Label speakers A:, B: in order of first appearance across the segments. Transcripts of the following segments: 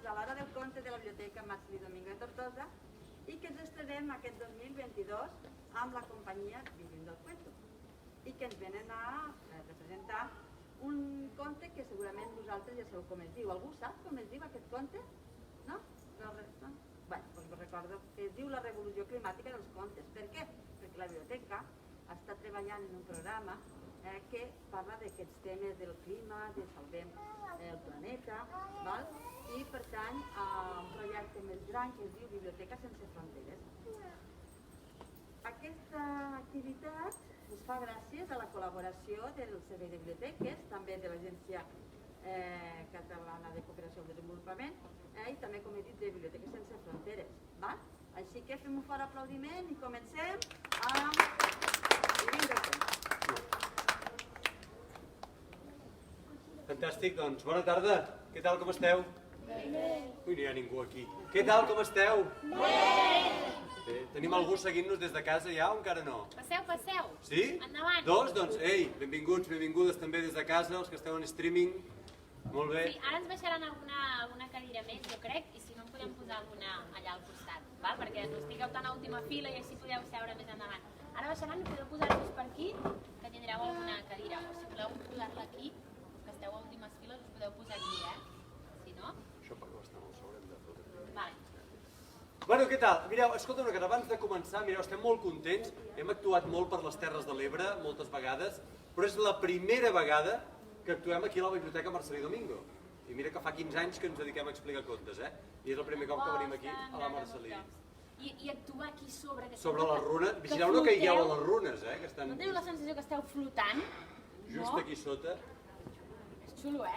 A: a l'Hora del Conte de la Biblioteca Marcelí Domingo de Tortosa i que ens estrenem aquest 2022 amb la companyia Viviendo el Cuento i que ens venen a representar un conte que segurament vosaltres ja sabeu com es diu. Algú sap com es diu aquest conte? No? No? Bé, doncs us recordo que es diu La Revolució Climàtica dels Contes. Per què? Perquè la biblioteca està treballant en un programa que parla d'aquests temes del clima, de salvem el planeta, i per tant un projecte més gran que es diu Biblioteca Sense Fronteres. Aquesta activitat es fa gràcies a la col·laboració del Servei de Biblioteques, també de l'Agència Catalana de Cooperació al Desenvolupament i també, com he dit, de Biblioteques Sense Fronteres. Així que fem un fort aplaudiment i comencem amb Vivint del Cuento.
B: Fantàstic, doncs bona tarda. Què tal, com esteu? Bé. Ui, no hi ha ningú aquí. Què tal, com esteu? Bé. Tenim algú seguint-nos des de casa ja o encara no?
C: Passeu, passeu.
B: Sí?
C: Endavant.
B: Doncs, ei, benvinguts, benvingudes també des de casa, els que esteu en streaming. Molt bé.
C: Sí, ara ens baixaran alguna cadira més, jo crec, i si no en podem posar alguna allà al costat, perquè estigueu tan a última fila i així podeu seure més endavant. Ara baixaran i podeu posar-vos per aquí, que tindreu alguna cadira, o si voleu posar-la aquí, que esteu a últimes files, us podeu posar aquí, si no?
B: Això per bastant el sabrem de tot.
C: Vale.
B: Bueno, què tal? Mireu, escolta una cosa, abans de començar, mireu, estem molt contents, hem actuat molt per les Terres de l'Ebre, moltes vegades, però és la primera vegada que actuem aquí a la Biblioteca Marcelí Domingo. I mira que fa 15 anys que ens dediquem a explicar contes, I és el primer cop que venim aquí a la Marcelí.
C: I actuar aquí sobre...
B: Sobre les runes, vigileu no caigueu a les runes, que estan...
C: No teniu la sensació que esteu flotant?
B: Just aquí sota.
C: És xulo,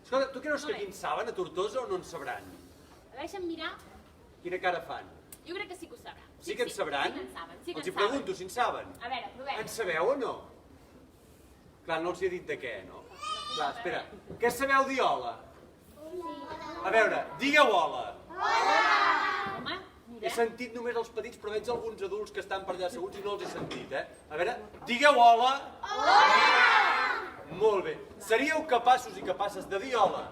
B: Escolta, tu creus que aquí en saben, a Tortosa, o no en sabran?
C: Deixa'm mirar.
B: Quina cara fan?
C: Jo crec que sí que ho sabran.
B: Sí que en sabran?
C: Sí que en saben, sí que en
B: Els hi
C: saben.
B: pregunto si en saben.
C: A veure, provem.
B: En sabeu o no? Clar, no els hi he dit de què, no? Clar, espera, què sabeu dir hola? A veure, digueu hola.
C: Home,
B: He
C: mira.
B: sentit només els petits, però veig alguns adults que estan per allà asseguts i no els he sentit, A veure, digueu hola. Hola! Molt bé. Seríeu capaços i capaces de dir hola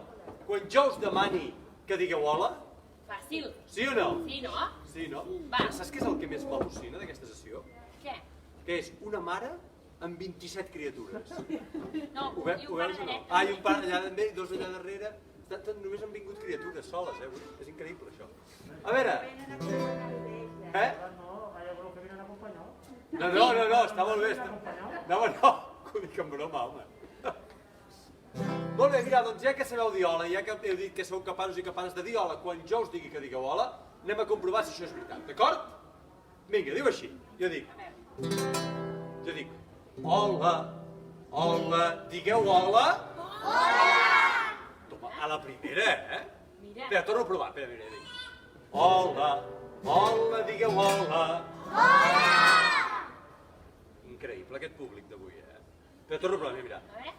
B: quan jo us demani que digueu hola?
C: Fàcil.
B: Sí o no?
C: Sí, no?
B: Sí, no?
C: Va.
B: Saps què és el que més m'al·lucina d'aquesta sessió?
C: Què?
B: Que és una mare amb 27 criatures.
C: No,
B: Ho
C: i un pare
B: veus o no?
C: dret.
B: I un pare allà també, dos allà darrere. Només han vingut criatures soles, És increïble, això. A veure... No, està molt bé. No, ho dic en broma, home. Molt bé, mira, doncs ja que sabeu dir hola, ja que heu dit que sou capaços i capaces de dir hola quan jo us digui que digueu hola, anem a comprovar si això és veritat, d'acord? Vinga, diu així. Jo dic, hola, hola, digueu hola. Toma, a la primera,
C: Mira.
B: Espera, torno a provar, espera, mira, dic. Hola, hola, digueu hola. Increïble aquest públic d'avui, Espera, torno a provar, mira.
C: A veure.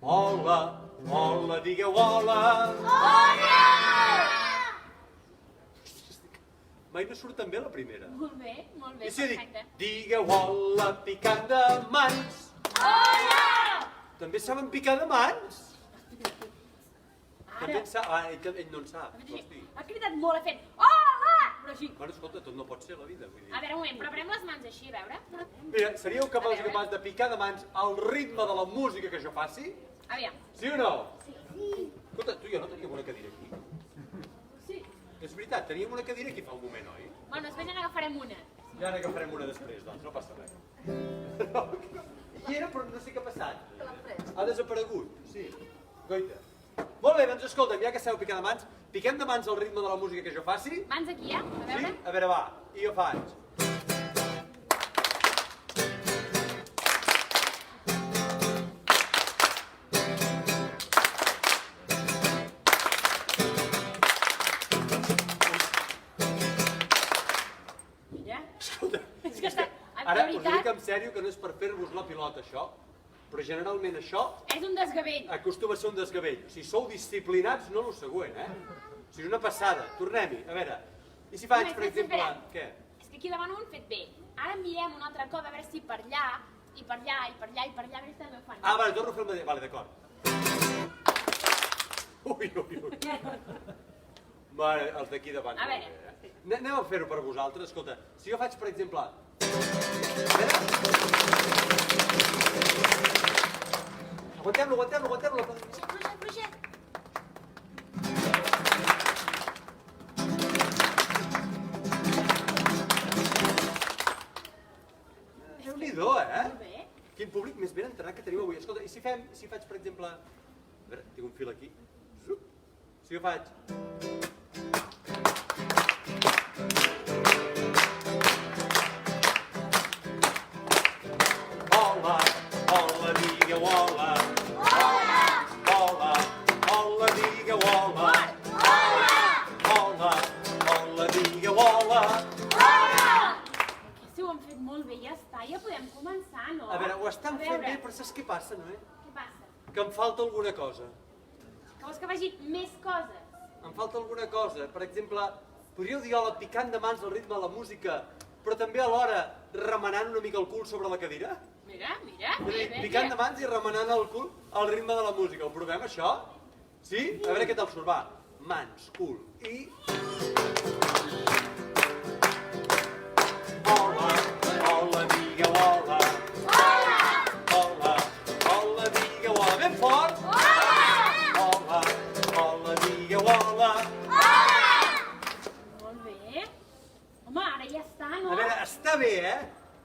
B: Hola, hola, digueu hola. Mai no surt tan bé la primera.
C: Molt bé,
B: I si jo dic,
C: perfecte.
B: digueu hola picant de mans. També saben picar de mans? També en sap? Ell no en sap. Vols dir?
C: Ha cridat molt, ha fet hola! Però així.
B: Bueno, escolta, tot no pot ser la vida, vull dir.
C: A veure, un moment, però preparem les mans així, a veure.
B: Mira, seríeu capaços de picar de mans al ritme de la música que jo faci?
C: Aviam.
B: Sí o no? Sí. Escolta, tu i jo no teníem una cadira aquí.
C: Sí.
B: És veritat, teníem una cadira aquí fa un moment, oi?
C: Bueno, després ja n'agafarem una.
B: Ja n'agafarem una després, doncs, no passa res. Hi era, però no sé què ha passat. Ha desaparegut, sí. Goita. Molt bé, doncs escolta'm, ja que sabeu picar de mans, piquem de mans al ritme de la música que jo faci?
C: Mans aquí, a
B: Sí?
C: veure.
B: A veure, va, i jo faig.
C: Mira.
B: Escolta,
C: És que està...
B: ara us ho
C: veritat,
B: dic en sèrio que no és per fer-vos la pilota, això, però generalment això
C: és un desgavell.
B: acostuma a ser un desgavell. Si sou disciplinats, no el següent, O sigui, és una passada. Tornem-hi, a veure. I si faig, per exemple... Què?
C: És que aquí davant ho han fet bé. Ara mirem un altre cop a veure si per allà, i per allà, i per allà, i per allà, a veure si també ho fan.
B: Ah, vale, torno a fer el mateix. Vale, d'acord. Ui. Bueno, els d'aquí davant.
C: A veure.
B: Anem a fer-ho per vosaltres. Escolta, si jo faig, per exemple... Aguantem-lo.
C: Fluixet.
B: Déu-n'hi-do,
C: Molt bé.
B: Quin públic més ben entrenat que teniu avui. Escolta, i si faig, per exemple... A veure, tinc un fil aquí. Si jo faig... Hola, hola, digueu hola. Hola, hola, digueu hola. Hola, digueu hola.
C: Si ho han fet molt bé, ja està, ja podem començar, no?
B: A veure, ho estan fent bé, però saps què passa, no?
C: Què passa?
B: Que em falta alguna cosa.
C: Que vols que faci més coses?
B: Em falta alguna cosa. Per exemple, podríeu dir hola picant de mans al ritme de la música, però també alhora remenant una mica el cul sobre la cadira?
C: Mira,
B: Picant de mans i remenant el cul al ritme de la música. Ho provem, això? Sí? A veure què tal surt. Va. Mans, cul i... Hola, hola, digueu hola. Hola, digueu hola. Ben fort! Hola, digueu hola.
C: Molt bé. Home, ara ja està, no?
B: A veure, està bé,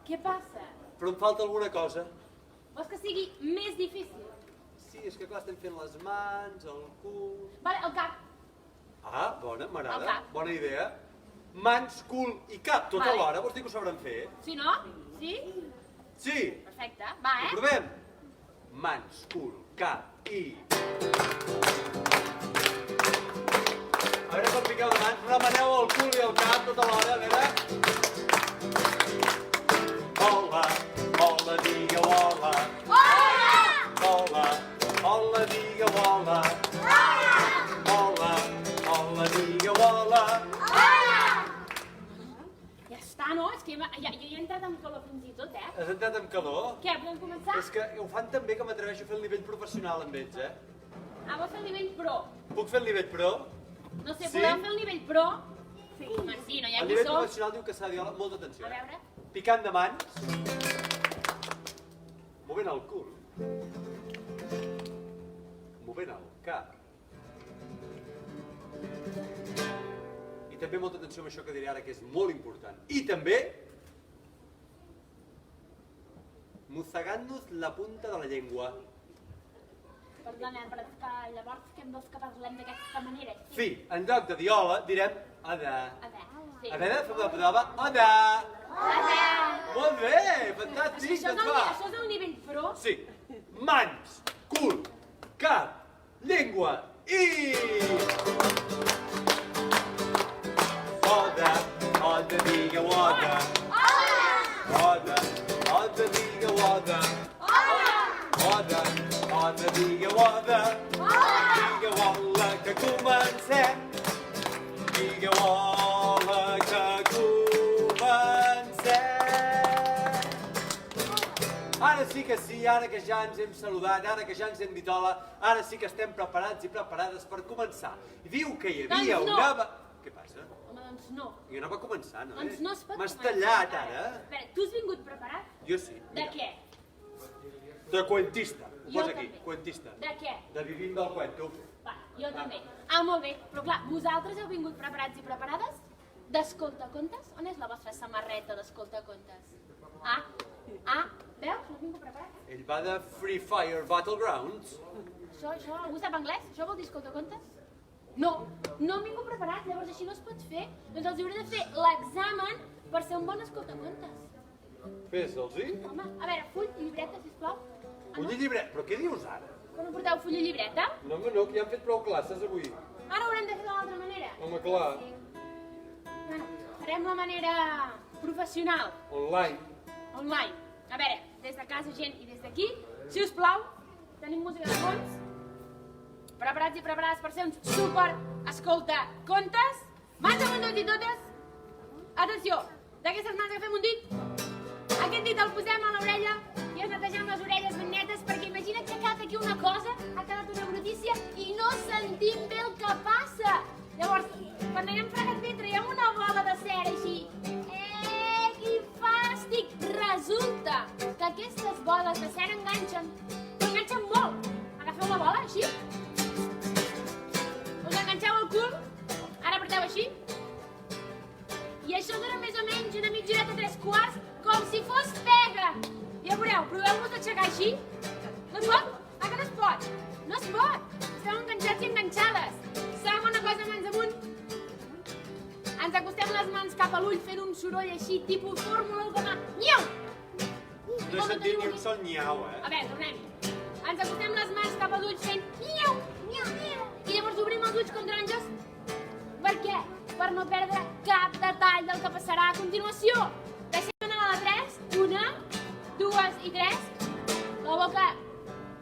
C: Què passa?
B: Però em falta alguna cosa.
C: Vols que sigui més difícil?
B: Sí, és que clar, estem fent les mans, el cul...
C: Vale, el cap.
B: Ah, bona,
C: El
B: m'agrada.
C: cap.
B: Bona idea. Mans, cul i cap, tot
C: Vale.
B: alhora. Vols dir que ho sabrem fer?
C: Sí, no? Sí?
B: Sí.
C: Perfecte. Va,
B: Ho provem. Mans, cul, cap i... A veure com piqueu de mans. Remeneu el cul i el cap tot alhora, a veure. Hola, digueu hola. Hola, digueu hola. Hola, digueu hola.
C: ja està, no? És que jo ja he entrat en calor fins i tot,
B: Has entrat amb calor?
C: Què, podem començar?
B: És que ho fan tan bé que m'atreveixo a fer el nivell professional amb ells,
C: Ah, vols fer el nivell pro?
B: Puc fer el nivell pro?
C: No sé,
B: Sí?
C: podeu fer el nivell pro? Sí. Home, sí, no hi ha
B: El
C: qui
B: nivell
C: som.
B: professional diu que s'ha de dir molta atenció.
C: A veure.
B: Picant de mans. Movent el cul. Movent el cap. I també molta atenció amb això que diré ara, que és molt important. I també... mossegant-nos la punta de la llengua.
C: Perdona, però és que llavors que em vols que parlem d'aquesta manera?
B: Fi, en lloc de diola, direm ada.
C: A veure, sí.
B: A veure, fem la prova. Ada. Molt bé, fantàstic.
C: Això
B: Doncs va.
C: és el nivell pro?
B: Sí. Mans, cul, cap, llengua i... Oda, oda, digueu oda. Oda, oda, digueu oda. Oda, oda, digueu oda. Digueu hola que comencem. Digueu hola que comencem. Ara sí que sí, ara que ja ens hem saludat, ara que ja ens hem dit hola, ara sí que estem preparats i preparades per començar. Diu que hi havia
C: Doncs no.
B: una... Què passa?
C: Home, doncs no.
B: Jo no va començar, no?
C: Doncs no es pot
B: M'has
C: començar
B: tallat,
C: encara.
B: ara.
C: Espera, tu has vingut preparat?
B: Jo sí.
C: De
B: mira.
C: què?
B: De cuentista. Ho
C: Jo
B: posa aquí,
C: també.
B: cuentista.
C: De què?
B: De vivint del cuento.
C: Va, jo també. Ah, molt bé. Però clar, vosaltres heu vingut preparats i preparades? D'escolta contes? On és la vostra samarreta d'escolta contes? Veus? No heu vingut preparats?
B: Ell va de Free Fire Battlegrounds.
C: Això, algú sap anglès? Això vol dir escolta contes? No hem vingut preparats, llavors així no es pot fer. Doncs els hauré de fer l'examen per ser un bon escolta contes.
B: Fes-los-hi.
C: Home, a veure, full i llibreta, sisplau.
B: Full i llibret. Però què dius ara?
C: Que no porteu full i llibreta?
B: No, home, no, que ja han fet prou classes avui.
C: Ara ho haurem de fer de l'altra manera.
B: Home, clar.
C: Bueno, farem la manera professional,
B: Online.
C: online. A veure, des de casa, gent, i des d'aquí, si us plau, tenim música de fons. Preparats i preparades per ser uns super escolta contes. Mans amunt tot i totes. Atenció, d'aquestes mans agafem un dit. Aquest dit el posem a l'orella i ens netegem les orelles ben netes perquè imagina't que ha quedat aquí una cosa, ha quedat una brutícia i no sentim bé el que passa. Llavors, quan haguem fregat bé traiem una bola de cera així. Quin fàstic! Resulta que aquestes boles de cera enganxen. Però enganxen molt. Agafeu la bola, així. Us enganxeu al cul. Ara apreteu així. I això dura més o menys una mitja horeta, 3/4, com si fos pega. Ja veureu, proveu-vos d'aixecar així. No es pot? Ah, que no es pot? No es pot. Esteu enganxats i enganxades. Segona cosa, mans amunt. Ens acostem les mans cap a l'ull fent un soroll així, tipus fórmula 1 de mà. Nyau!
B: No he sentit ni un sol nyau,
C: A veure, tornem-hi. Ens acostem les mans cap a l'ull fent nyau, nyau, nyau. I llavors obrim els ulls com taronges. Per què? Per no perdre cap detall del que passarà a continuació. Deixem anar a la 3. 1, 2 i 3. La boca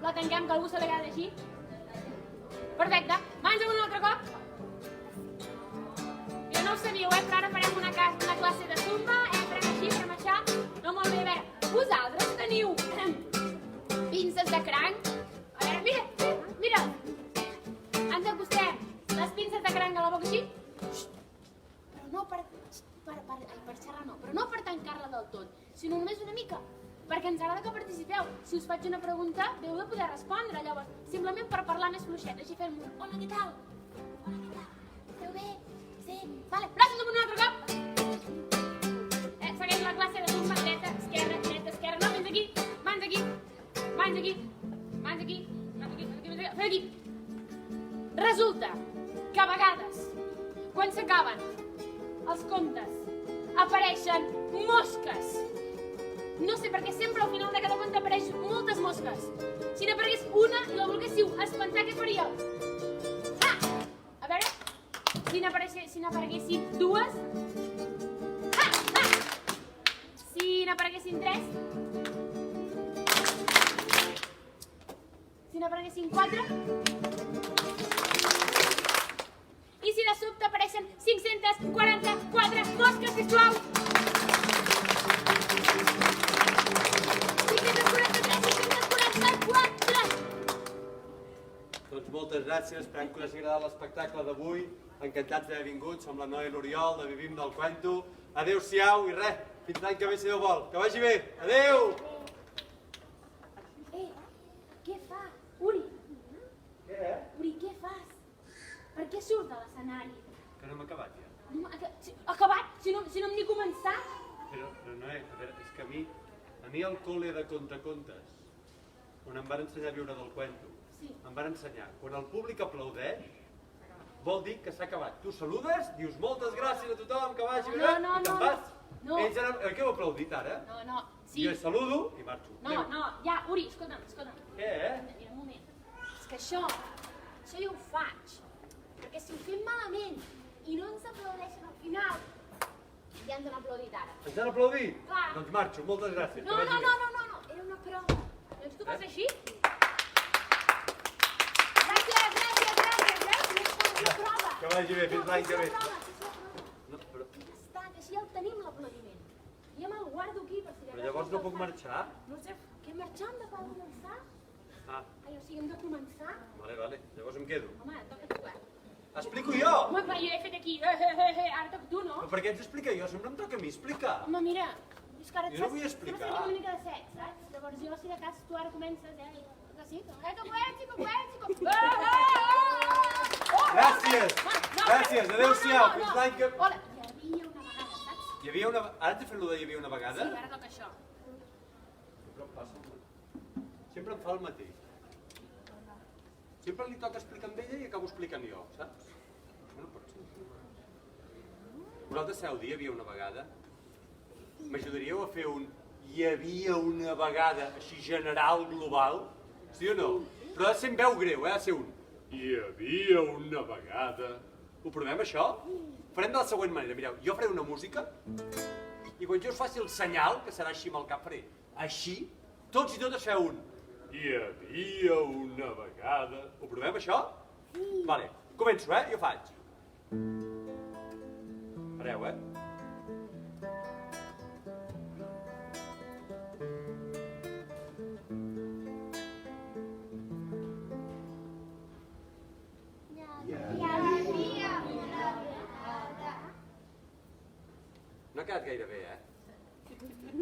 C: la tanquem, que a algú se li agrada així. Perfecte. Mans amunt un altre cop. Jo no ho sabíeu, però ara farem una classe de zumba. Farem així, farem això. No, molt bé. A veure, vosaltres teniu pinces de cranc? A veure, mira. Ens acostem les pinces de cranc a la boca així. Però no per xerrar, no. Però no per tancar-la del tot, sinó només una mica. Perquè ens agrada que participeu. Si us faig una pregunta, heu de poder respondre. Llavors, simplement per parlar més fluixet. Així fem un hola, què tal? Hola, què tal? Esteu bé? Sí? Vale, braços amunt un altre cop. Segueix la classe de zumba, dreta, esquerra. No, fins aquí, mans aquí, mans aquí, mans aquí, mans aquí, fes aquí. Resulta que a vegades, quan s'acaben els contes, apareixen mosques. No sé per què sempre al final de cada conte apareixen moltes mosques. Si n'aparegués una i la volguéssiu espantar, què faríeu? Ah! A veure, si n'apareguessin dues. Ah! Ah! Si n'apareguessin 3. Si n'apareguessin 4. I si de sobte apareixen 544 mosques, sisplau. 544.
B: Doncs moltes gràcies, esperem que us hagi agradat l'espectacle d'avui. Encantats d'haver vingut, som la Noa i l'Oriol, de Vivim del Cuento. Adéu-siau i res, fins l'any que ve si Déu vol. Que vagi bé, adéu!
C: Què fa? Uri,
B: Què?
C: Uri, què fas? Per què surt de l'escenari?
B: Que no hem acabat ja.
C: No, acabat? Si no hem ni començat?
B: Però no, a veure, és que a mi al col·le de contacontes, on em van ensenyar a viure del cuento, em van ensenyar, quan el públic aplaudeix, vol dir que s'ha acabat. Tu saludes, dius moltes gràcies a tothom, que vagi bé, i te'n vas.
C: No.
B: Ells ara, què heu aplaudit ara?
C: No, sí.
B: Jo saludo i marxo.
C: No, ja, Uri, escolta'm.
B: Què,
C: Mira, un moment. És que això jo ho faig, perquè si ho fem malament i no ens aplaudeixen al final, ja ens han aplaudit ara.
B: Ens han aplaudit?
C: Clar.
B: Doncs marxo, moltes gràcies.
C: No, era una prova. Doncs tu fas així? Gràcies.
B: Que vagi bé, fins l'any que ve.
C: No, però... Ja està, que així ja el tenim, l'aplaudiment. Ja me'l guardo aquí, per si...
B: Però llavors no puc marxar?
C: No sé, què marxar? Hem de començar?
B: Ah.
C: Ai, o sigui, hem de començar?
B: Vale, llavors em quedo.
C: Home, toca tu,
B: Explico jo!
C: Home, però jo he fet aquí, ara toca tu, no?
B: Però per què ets explicar jo? Sempre em toca a mi explicar.
C: Home, mira, és que ara
B: Jo no vull explicar.
C: Saps una mica de sex, saps? Llavors jo, si de cas, tu ara comences, que sí, que poètico.
B: Gràcies! Gràcies, adéu-siau, fins l'any que...
C: Hola, hi havia una vegada, saps?
B: Hi havia una... Ara t'he fet allò de hi havia una vegada?
C: Sí, ara toca això.
B: Sempre em passa. Sempre em fa el mateix. Sempre li toca explicar amb ella i acabo explicant jo, saps? Això no pot ser. Vosaltres sabeu dir hi havia una vegada? M'ajudaríeu a fer un hi havia una vegada així general, global? Sí o no? Però ha de ser en veu greu, ha de ser un hi havia una vegada. Ho provem, això? Farem de la següent manera. Mireu, jo faré una música i quan jo us faci el senyal, que serà així amb el cap, faré així, tots i totes feu un hi havia una vegada. Ho provem, això? Vale, començo, Jo faig. Fareu, ha quedat gaire bé,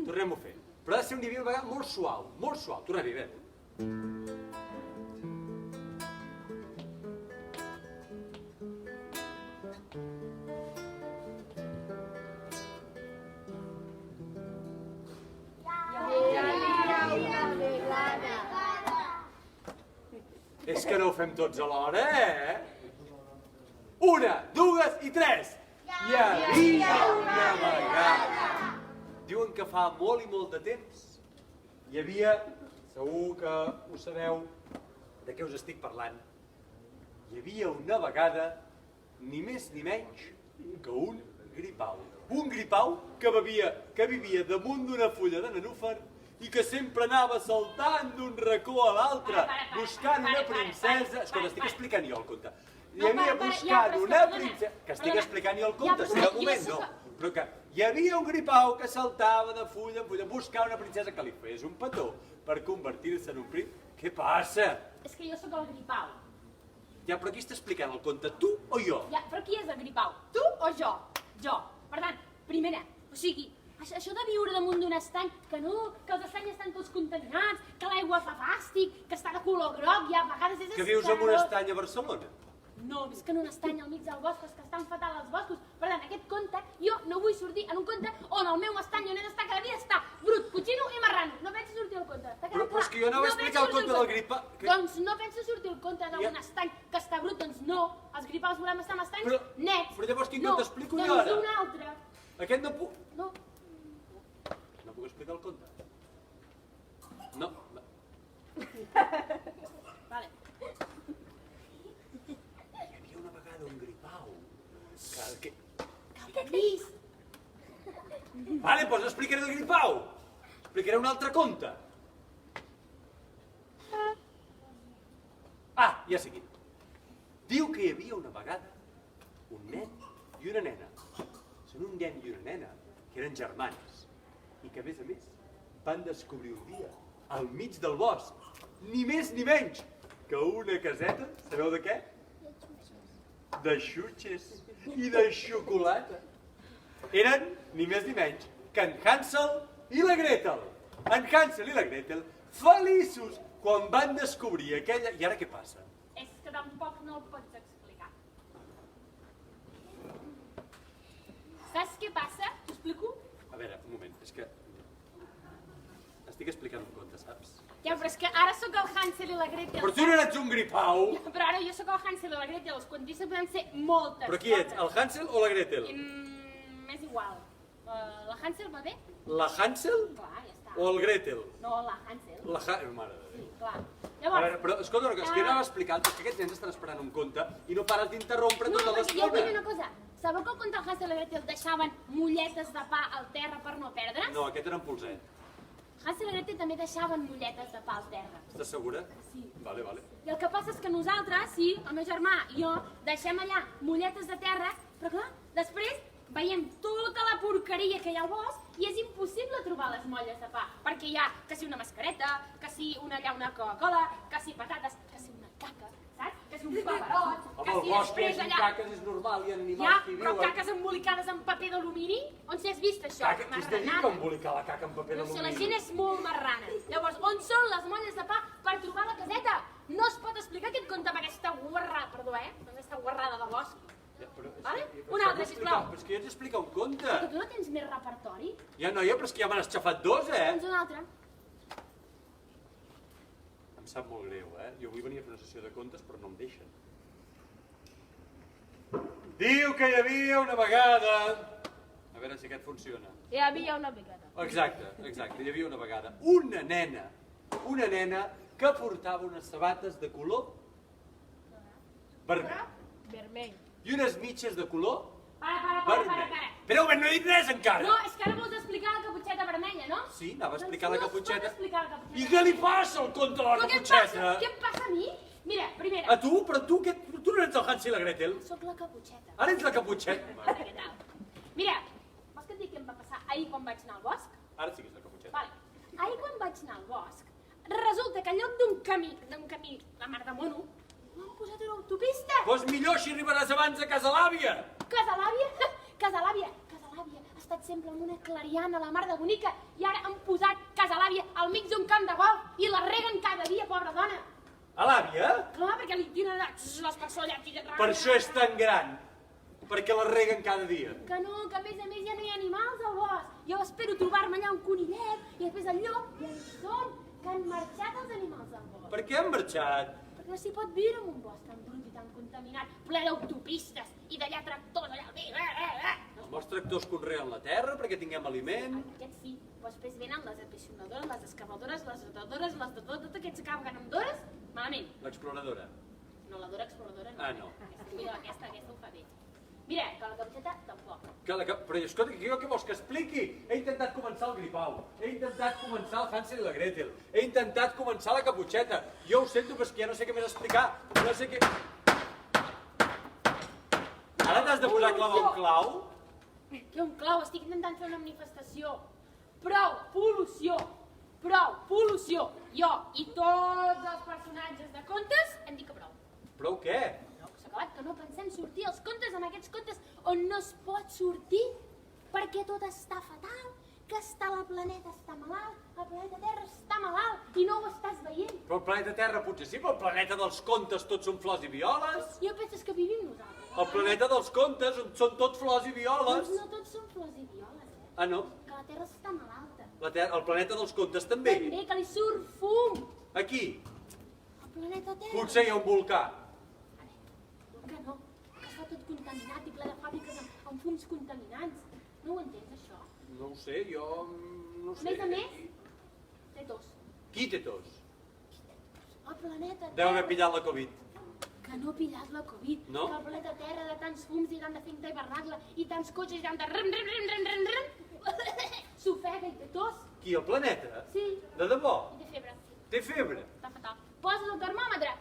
B: Tornem-ho a fer. Però ha de ser un hi havia una vegada molt suau, molt suau. Tornem-hi, bé. És que no ho fem tots alhora, Una, dues i tres. Hi havia una vegada. Diuen que fa molt i molt de temps hi havia, segur que ho sabeu de què us estic parlant, hi havia una vegada ni més ni menys que un gripau. Un gripau que vivia damunt d'una fulla de nenúfar i que sempre anava saltant d'un racó a l'altre buscant una princesa... Escolta, estic explicant jo el conte. Hi havia buscant una princesa... Que estic explicant jo el conte, si de moment no. Però que hi havia un gripau que saltava de fulla en fulla buscant una princesa que li fes un petó per convertir-se en un príncep. Què passa?
C: És que jo sóc el gripau.
B: Ja, però qui està explicant el conte, tu o jo?
C: Ja, però qui és el gripau? Tu o jo? Jo. Per tant, primera, o sigui, això de viure damunt d'un estany, que no, que els estanys estan tots contaminats, que l'aigua fa fàstic, que està de color groc, i a vegades és...
B: Que vius en un estany a Barcelona?
C: No, visc en un estany al mig del bosc, és que estan fatal els boscos. Per tant, aquest conte, jo no vull sortir en un conte on el meu estany on he d'estar cada dia està brut, coixino i marrano. No penso sortir al conte.
B: Però és que jo no vaig explicar el conte del gripau.
C: Doncs no penso sortir al conte d'un estany que està brut, doncs no. Els gripaus volem estar en estanys nets.
B: Però llavors quin conte explico jo ara?
C: Doncs un altre.
B: Aquest no puc...
C: No.
B: No puc explicar el conte? No.
C: Vale.
B: Un gripau. Que...
C: Llis.
B: Vale, doncs explicaré el gripau. Explicaré un altre conte. Ah, ja sé quin. Diu que hi havia una vegada un nen i una nena. Són un nen i una nena que eren germans i que, a més, van descobrir un dia, al mig del bosc, ni més ni menys que una caseta, sabeu de què? De xutxes i de xocolata. Eren, ni més ni menys, que en Hansel i la Gretel. En Hansel i la Gretel, feliços quan van descobrir aquella... I ara què passa?
C: És que tampoc no el pots explicar. Saps què passa? T'ho explico?
B: A veure, un moment, és que... Estic explicant un conte, saps?
C: Ja, però és que ara sóc el Hansel i la Gretel.
B: Però tu no ets un gripau!
C: Però ara jo sóc el Hansel i la Gretel, els contistes poden ser moltes.
B: Però qui ets, el Hansel o la Gretel?
C: M'és igual. La Hansel va bé?
B: La Hansel
C: Clar, ja està.
B: o el Gretel?
C: No, la Hansel.
B: Mare de Déu.
C: Clar.
B: A
C: Llavors...
B: veure, però escolta una cosa, és que jo anava explicant que aquests nens estan esperant un conte i no pares d'interrompre
C: No,
B: tota
C: perquè jo vull dir
B: l'estona.
C: una cosa. Sabeu que al conte del Hansel i la Gretel deixaven molletes de pa al terra per no perdre's?
B: No, aquest era en polset.
C: Hansel i la Gretel també deixaven molletes de pa al terra.
B: Estàs segura?
C: Sí.
B: Vale, vale.
C: I el que passa és que nosaltres, sí, el meu germà i jo, deixem allà molletes de terra, però clar, després veiem tota la porqueria que hi ha al bosc i és impossible trobar les molles de pa, perquè hi ha que si una mascareta, que si una llauna Coca-Cola, que si patates, que si una caca, saps? Que si un paperot,
B: Home,
C: que
B: el
C: si
B: bosc
C: després
B: és
C: allà...
B: caques, és normal, hi ha
C: Ja,
B: animals que hi
C: però
B: viuen.
C: caques embolicades en paper d'alumini? On s'hi has vist això?
B: Caca, qui es dedica a embolicar la caca en paper
C: No sé, la
B: d'alumini?
C: gent és molt marrana. Llavors, on són les molles de pa per trobar la caseta? No es pot explicar aquest conte amb aquesta guarrada, perdó, amb aquesta guarrada de bosc.
B: Ja, però és
C: Vale?
B: que-
C: Un altre, sisplau.
B: Però és que jo haig d'explicar un conte.
C: Que tu no tens més repertori?
B: Ja, noia, però és que ja m'han esxafat dos,
C: Doncs un altre.
B: Em sap molt greu, Jo avui venia a fer una sessió de contes, però no em deixen. Diu que hi havia una vegada... A veure si aquest funciona.
C: Hi havia una picada.
B: Exacte, hi havia una vegada una nena que portava unes sabates de color vermell
C: Vermell.
B: i unes mitges de color
C: Para.
B: vermell. Però no he dit res encara!
C: No, és que ara vols explicar la caputxeta vermella, no?
B: Sí, anava a explicar la
C: Doncs no es pot
B: caputxeta.
C: explicar la caputxeta.
B: I què li passa al conte de la
C: Però què em
B: caputxeta?
C: passa? Què em passa a mi? Mira, primera,
B: A tu? Però tu no ets el Hansel i la Gretel?
C: sóc la caputxeta.
B: Ara ets la caputxeta.
C: Ara, què tal? Mira, vols que et digui què em va passar ahir quan vaig anar al bosc?
B: Ara sí que és la caputxeta.
C: Vale. Ahir quan vaig anar al bosc, resulta que en lloc d'un camí, la mar de mono, m'han posat una autopista.
B: Doncs millor si arribaràs abans a casa l'àvia.
C: Casa l'àvia? Casa l'àvia està estat sempre amb una clariana, la mar de bonica, i ara han posat casa l'àvia al mig d'un camp de golf i la reguen cada dia, pobra dona.
B: A l'àvia?
C: Clar, perquè li tiren les passolles i...
B: Per això és tan gran. Perquè la reguen cada dia.
C: Que no, que a més ja no hi ha animals al bosc. Jo espero trobar-me allà un conillet i després el llop i en són que han marxat els animals al bosc.
B: Per què han marxat?
C: Perquè no s'hi pot viure en un bosc tan brut i tan contaminat, ple d'autopistes i d'allà tractors, allà al mig.
B: Els nostres tractors conreen la terra perquè tinguem aliment.
C: Aquests sí, però després venen les apeixonadores, les excavadores, les rotadores, les de tot aquests que carreguen amb dores, malament.
B: L'exploradora.
C: No, la dora exploradora no.
B: Ah, no.
C: Aquesta ho fa bé. Mira, que la caputxeta tampoc.
B: Però escolta, què vols que expliqui? He intentat començar el Gripau, he intentat començar el Hansel i la Gretel, he intentat començar la Caputxeta. Jo ho sento, però és que ja no sé què més explicar. No sé què... Ara t'has de posar a clavar un clau?
C: Què un clau? Estic intentant fer una manifestació. Prou pol·lució! Prou pol·lució! Jo i tots els personatges de contes hem dit que prou.
B: Prou què?
C: S'ha acabat que no pensem sortir als contes, en aquests contes on no es pot sortir perquè tot està fatal, que el planeta està malalt, el planeta Terra està malalt i no ho estàs veient.
B: Però el planeta Terra potser sí, però el planeta dels contes tots són flors i violes.
C: Jo penses que vivim nosaltres.
B: El planeta dels contes on són tot flors i violes.
C: Doncs no tots són flors i violes,
B: Ah, no?
C: que la Terra està malalta.
B: El planeta dels contes també.
C: També que li surt fum.
B: Aquí.
C: El planeta Terra...
B: Potser hi ha un volcà.
C: Que no, que està tot contaminat i ple de fàbriques amb fums contaminants. No ho entens, això?
B: No ho sé, jo... no sé.
C: A més, té tos.
B: Qui té tos?
C: El planeta
B: Deu haver
C: Terra...
B: pillat la Covid.
C: Que no ha pillat la Covid.
B: No?
C: Que el planeta Terra de tants fums i tant d'efecte hivernacle i tants cotxes i tant de rem, s'ofega i té tos.
B: Qui, el planeta?
C: Sí.
B: De debò?
C: I té febre.
B: Té febre?
C: Està fatal. Poses el termòmetre.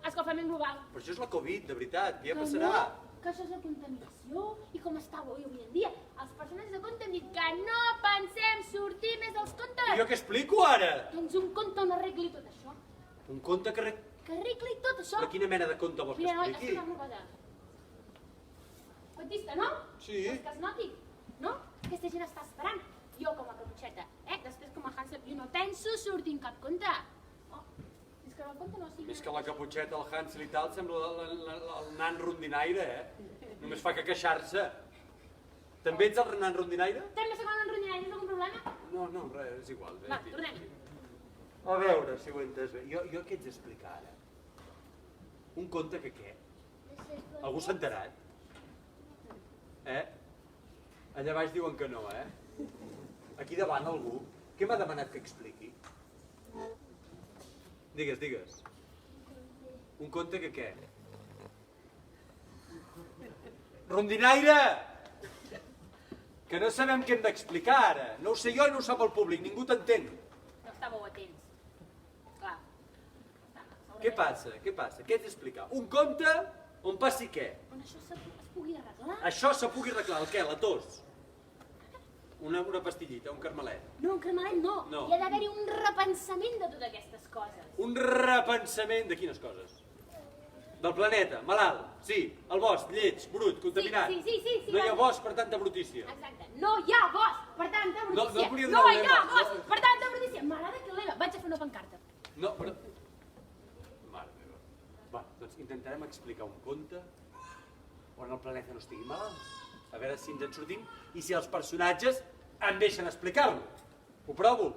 C: Escalfament global.
B: Però això és la Covid, de veritat, que ja
C: Que
B: passarà.
C: no, que això és la contaminació i com està avui en dia. Els personatges de conte han dit que no pensem sortir més dels contes.
B: I jo què explico ara?
C: Tens un conte on arregli tot això.
B: Un conte que...
C: Que arregli tot això.
B: Però quina mena de conte vols que
C: Mira, noi,
B: expliqui?
C: escolta'm una cosa. Quantista, no?
B: Sí.
C: Vols que es noti? No? Aquesta gent està esperant. Jo com a Caputxeta, després com a Hansel, jo no penso sortir en cap conte. Oh, és que el conte no sigui...
B: Més que la Caputxeta, el Hansel i tal, sembla el nan rondinaire, Només fa que queixar-se. També ets el nan rondinaire?
C: També segon en rondinari, tens algun problema?
B: No, res, és igual.
C: Va, tornem.
B: A veure si ho he entès bé. Jo què ets d'explicar ara? Un conte que què? Algú s'ha enterat? Allà baix diuen que no, Aquí davant algú? Què m'ha demanat que expliqui? Digues. Un conte que què? Rondinaire! Que no sabem què hem d'explicar ara. No ho sé jo i no ho sap el públic, ningú t'entén.
C: No estàveu atents. Clar.
B: Què passa? Què ets d'explicar? Un conte on passi què?
C: On això es pugui arreglar?
B: Això se pugui arreglar. El què? La tos? Una pastillita, un carmelet.
C: No, un cremelet no.
B: No.
C: Hi ha d'haver-hi un repensament de totes aquestes coses.
B: Un repensament de quines coses? Del planeta, malalt, sí. El bosc, lleig, brut, contaminat.
C: Sí.
B: No hi ha bosc per tanta brutícia.
C: Exacte. No hi ha bosc per tanta brutícia.
B: No volia dir
C: No
B: el
C: hi ha
B: lema.
C: bosc per tanta brutícia. M'agrada que el lema. Vaig a fer una pancarta.
B: No, però... Mare meva. Va, doncs intentarem explicar un conte on el planeta no estigui malalt. A veure si ens en sortim i si els personatges em deixen explicar-lo. Ho provo?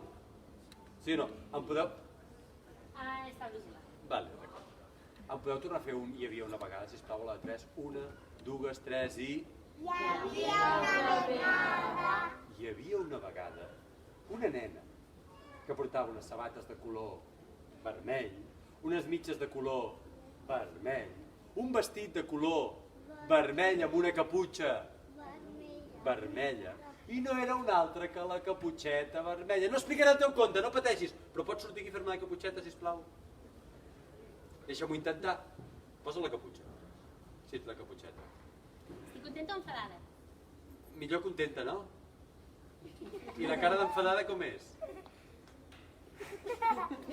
B: Sí o no? Em podeu...
C: Està vigilant.
B: Vale, d'acord. Em podeu tornar a fer un Hi havia una vegada, sisplau, a la 3. 1, 2, 3 i...
C: Hi havia una vegada.
B: Hi havia una vegada una nena que portava unes sabates de color vermell, unes mitges de color vermell, un vestit de color vermell amb una caputxa vermella, i no era una altra que la Caputxeta vermella. No explicaré el teu conte, no pateixis, però pots sortir aquí a fer-me la caputxeta, sisplau? Deixa-m'ho intentar. Posa la caputxa. Sí, ets la caputxeta.
C: Estic contenta o enfadada?
B: Millor contenta, no? I la cara d'enfadada com és?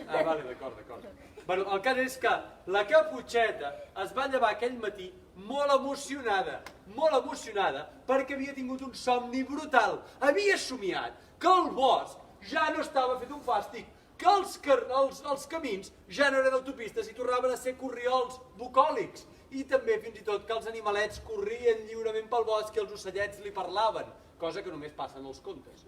B: Vale, d'acord. Bueno, el cas és que la Caputxeta es va llevar aquell matí molt emocionada, perquè havia tingut un somni brutal. Havia somiat que el bosc ja no estava fet un fàstic, que els camins ja no eren autopistes i tornaven a ser corriols bucòlics. I també, fins i tot, que els animalets corrien lliurement pel bosc i els ocellets li parlaven, cosa que només passa en els contes.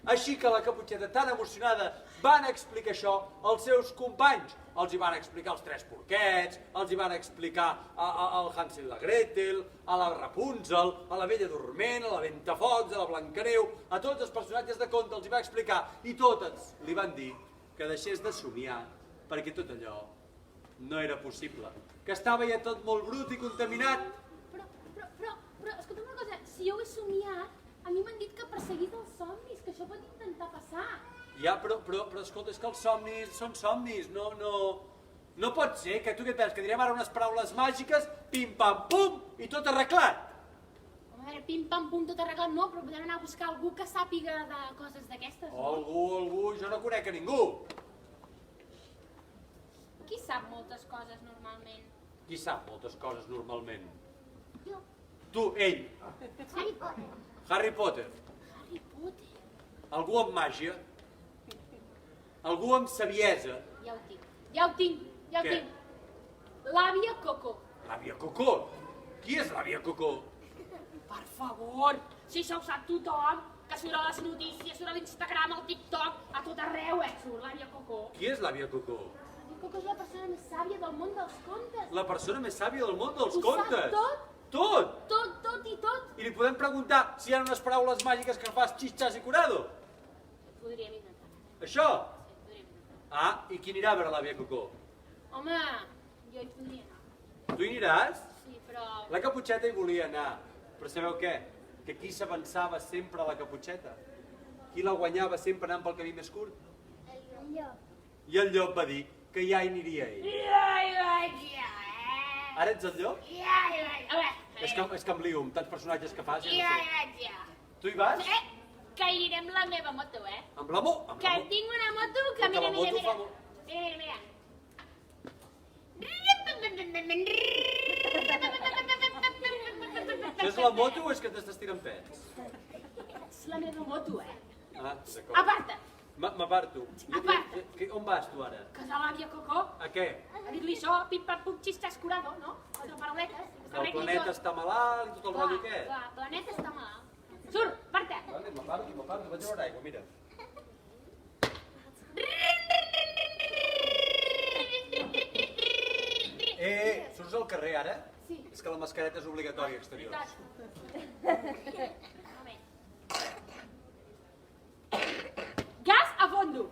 B: Així que la Caputxeta, tan emocionada, van explicar això als seus companys. Els hi van explicar els tres porquets, els hi van explicar al Hansel i la Gretel, a la Rapunzel, a la Bella Dorment, a la Ventafocs, a la Blancaneu, a tots els personatges de conte els hi va explicar i totes li van dir que deixés de somiar perquè tot allò no era possible, que estava ja tot molt brut i contaminat.
C: Però, escolta'm una cosa, si jo ho he somiat, a mi m'han dit que perseguís els somnis, que això pot intentar passar.
B: Ja, però escolta, és que els somnis són somnis, no pot ser, que tu què et penses, que direm ara unes paraules màgiques, pim-pam-pum, i tot arreglat.
C: Home, a veure, pim-pam-pum, tot arreglat no, però podem anar a buscar algú que sàpiga de coses d'aquestes, no?
B: Algú, jo no conec a ningú.
C: Qui sap moltes coses normalment?
B: Qui sap moltes coses normalment?
C: Jo.
B: Tu, ell.
C: Harry Potter.
B: Harry Potter.
C: Harry Potter.
B: Algú amb màgia. Algú amb saviesa.
C: Ja ho tinc.
B: Què?
C: L'àvia Coco.
B: L'àvia Coco? Qui és l'àvia Coco?
C: Per favor, si això ho sap tothom, que surt a les notícies, surt a l'Instagram, al TikTok, a tot arreu, surt l'àvia Coco.
B: Qui és l'àvia Coco?
C: L'àvia Coco és la persona més sàvia del món dels contes.
B: La persona més sàvia del món dels
C: Ho
B: contes.
C: sap tot.
B: Tot?
C: Tot i tot.
B: I li podem preguntar si hi ha unes paraules màgiques que fas xixxàs i curado?
C: Podríem intentar.
B: Això?
C: Sí, podríem intentar.
B: Ah, i qui anirà a veure l'àvia Coco?
C: Home, jo hi podria anar.
B: Tu hi aniràs?
C: Sí, però...
B: La Caputxeta hi volia anar, però sabeu què? Que qui s'avançava sempre a la Caputxeta? Qui la guanyava sempre anant pel camí més curt?
C: El llop.
B: I el llop va dir que ja hi aniria ell.
C: Ja hi vaig, ja,
B: Ara ets el llop?
C: Ja hi vaig. A veure.
B: És que em lio, amb tants personatges que fas,
C: Ja hi vaig, ja.
B: Tu hi vas?
C: Que hi anirem amb la meva moto,
B: Amb la moto?
C: Que tinc una moto que
B: Perquè la
C: mira.
B: moto fa
C: Mira.
B: Això és la moto o és que t'estàs tirant pets?
C: És la meva moto,
B: Ah, d'acord.
C: Aparta't.
B: M'aparto.
C: Aparta.
B: On vas tu ara?
C: Que és l'àvia Coco.
B: A què?
C: A dir-li això, pim-pam-pum, xistes curado, no? O de parauletes.
B: Que el planeta està malalt i tot el rotllo aquest?
C: Clar, el planeta està malalt. Surt, aparta't.
B: Vale, m'aparto, vaig a veure aigua, mira. Surts al carrer ara?
C: Sí.
B: És que la mascareta és obligatòria exterior.
C: Gas a fondo.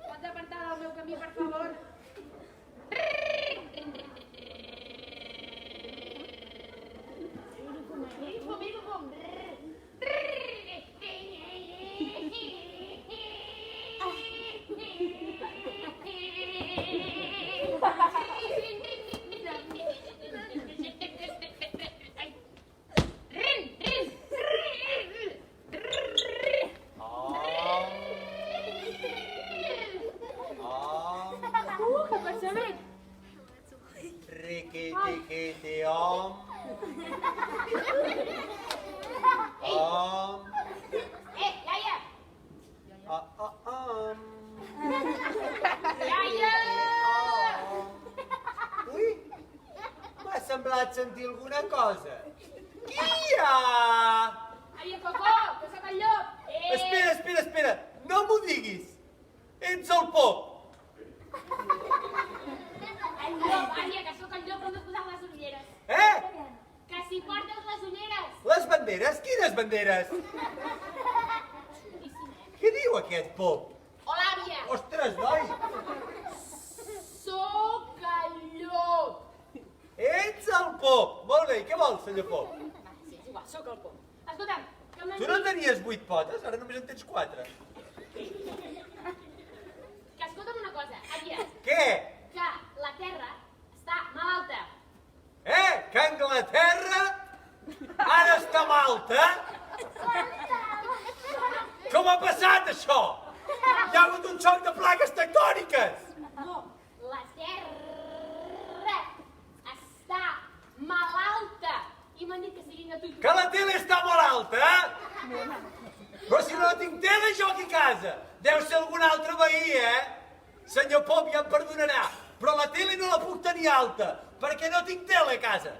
C: Pots apartar del meu camí, per favor?
B: Riquitiquiti-om.
C: Iaia! Iaia!
B: Ui, m'ha semblat sentir alguna cosa. Qui hi ha?
C: Àvia Coco, que sóc el llop!
B: Espera, no m'ho diguis. Ets el pop.
C: El llop, àvia, que sóc el llop, on has posat les ulleres? Que si portes les ulleres!
B: Les banderes? Quines banderes? Què diu aquest pop?
C: Hola, àvia!
B: Ostres, noi!
C: Sóc el llop!
B: Ets el pop. Molt bé, què vols, senyor pop?
C: Sí, és igual, sóc el pop. Escolta'm, que
B: Tu no tenies 8 potes, ara només en tens 4.
C: Que escolta'm una cosa, Àries,
B: Què?
C: que la Terra està malalta.
B: Que Anglaterra ara està malta? Com ha passat això? Hi ha hagut un xoc de plaques tectòniques!
C: No, la Terra està malalta. I m'han dit que si vinga tu i tu.
B: Que la tele està molt alta, Però si no tinc tele jo aquí a casa. Deu ser algun altre veí, Senyor Pop, ja em perdonarà, però la tele no la puc tenir alta, perquè no tinc tele a casa.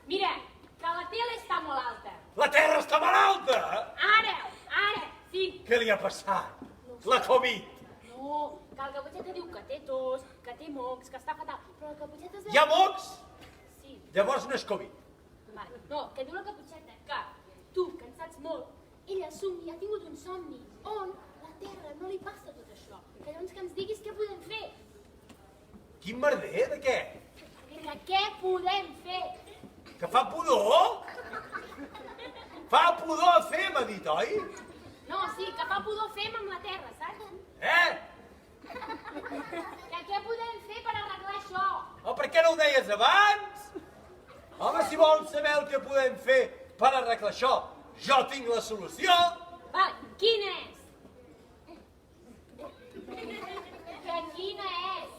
C: Mira, que la tele està molt alta.
B: La terra està molt alta!
C: Ara, sí.
B: Què li ha passat? La Covid.
C: No, que el Caputxeta diu que té tos, que té mocs, que està fatal. Però el Caputxeta és...
B: Hi ha mocs?
C: Sí.
B: Llavors no és Covid.
C: Vale. No, que diu la Caputxeta que tu, que en saps molt, ella ha tingut un somni on la Terra no li passa tot això. Que llavors que ens diguis què podem fer.
B: Quin merder, de què?
C: De què podem fer?
B: Que fa pudor? Fa pudor fer, m'ha dit, oi?
C: No, sí, que fa pudor fem amb la Terra, saps? Que què podem fer per arreglar això?
B: Per què no ho deies abans? Home, si vols saber el que podem fer per arreglar això, jo tinc la solució.
C: Vale, quina és? Que quina és? Que quina és?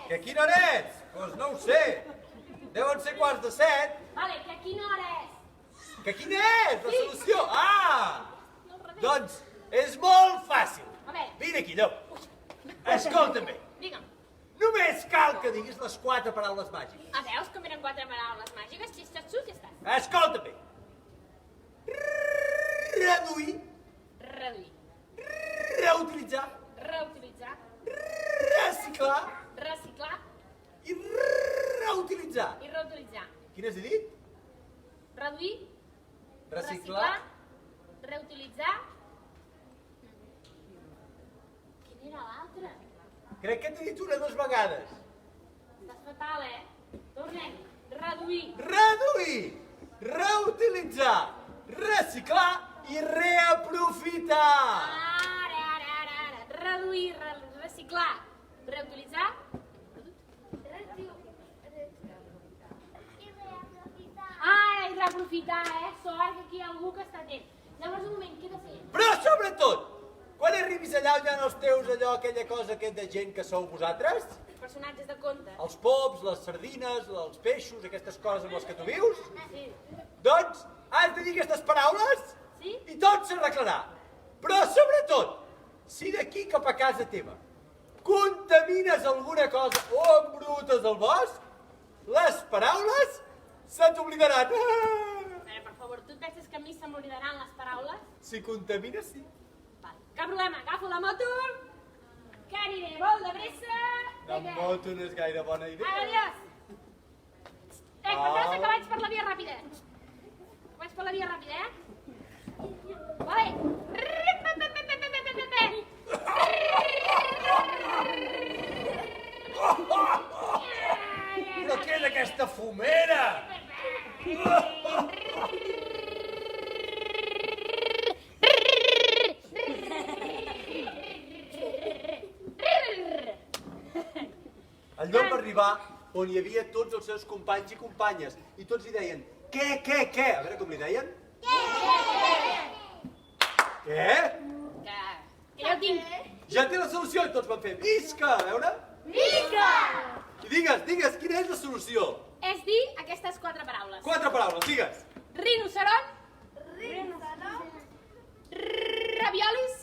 B: Que quina hora és? Doncs no ho sé. Deuen ser 6:45.
C: Vale, que quina hora és?
B: Que quina és la solució? Doncs és molt fàcil.
C: A veure.
B: Vine aquí, allò. Escolta'm bé.
C: Digue'm.
B: Només cal que diguis les 4 paraules màgiques.
C: Veus com eren 4 paraules màgiques? Xistes-xus, ja està.
B: Escolta'm bé. Reduir.
C: Reduir.
B: Reutilitzar.
C: Reutilitzar.
B: Reciclar.
C: Reciclar.
B: I reutilitzar.
C: I reutilitzar.
B: Quines he dit?
C: Reduir.
B: Reciclar.
C: Reutilitzar. Quin era l'altre?
B: Crec que t'he dit una 2 vegades.
C: Estàs fatal, Tornem. Reduir.
B: Reduir. Reutilitzar. Reciclar i reaprofitar.
C: Ara. Reduir, reciclar, reutilitzar. Ara, i reaprofitar, Sort que aquí hi ha algú que està atent. Llavors, un moment, què he de fer?
B: Però, sobretot, quan arribis allà on hi ha els teus, aquella cosa de gent que sou vosaltres,
C: Personatges de conte.
B: els pops, les sardines, els peixos, aquestes coses amb les que tu vius,
C: Sí.
B: doncs has de dir aquestes paraules
C: Sí?
B: i tot s'arreglarà. Però, sobretot, si d'aquí cap a casa teva contamines alguna cosa o embrutes el bosc, les paraules se t'oblidaran.
C: A veure, per favor, tu et penses que a mi se m'oblidaran les paraules?
B: Si contamines, sí.
C: Vale. Cap problema, agafo la moto, que aniré molt de pressa.
B: La moto no és gaire bona idea.
C: Adiós. Perdona, que vaig per la via ràpida. Vaig per la via ràpida, Vale.
B: Però què és aquesta fumera? El llop va arribar on hi havia tots els seus companys i companyes i tots li deien, què? A veure com li deien? Què?
C: Que ja ho tinc.
B: Ja té la solució i tots van fer visca, a veure?
C: Visca!
B: I digues, quina és la solució?
C: És dir aquestes 4 paraules.
B: 4 paraules, digues.
C: Rinoceront. Raviolis.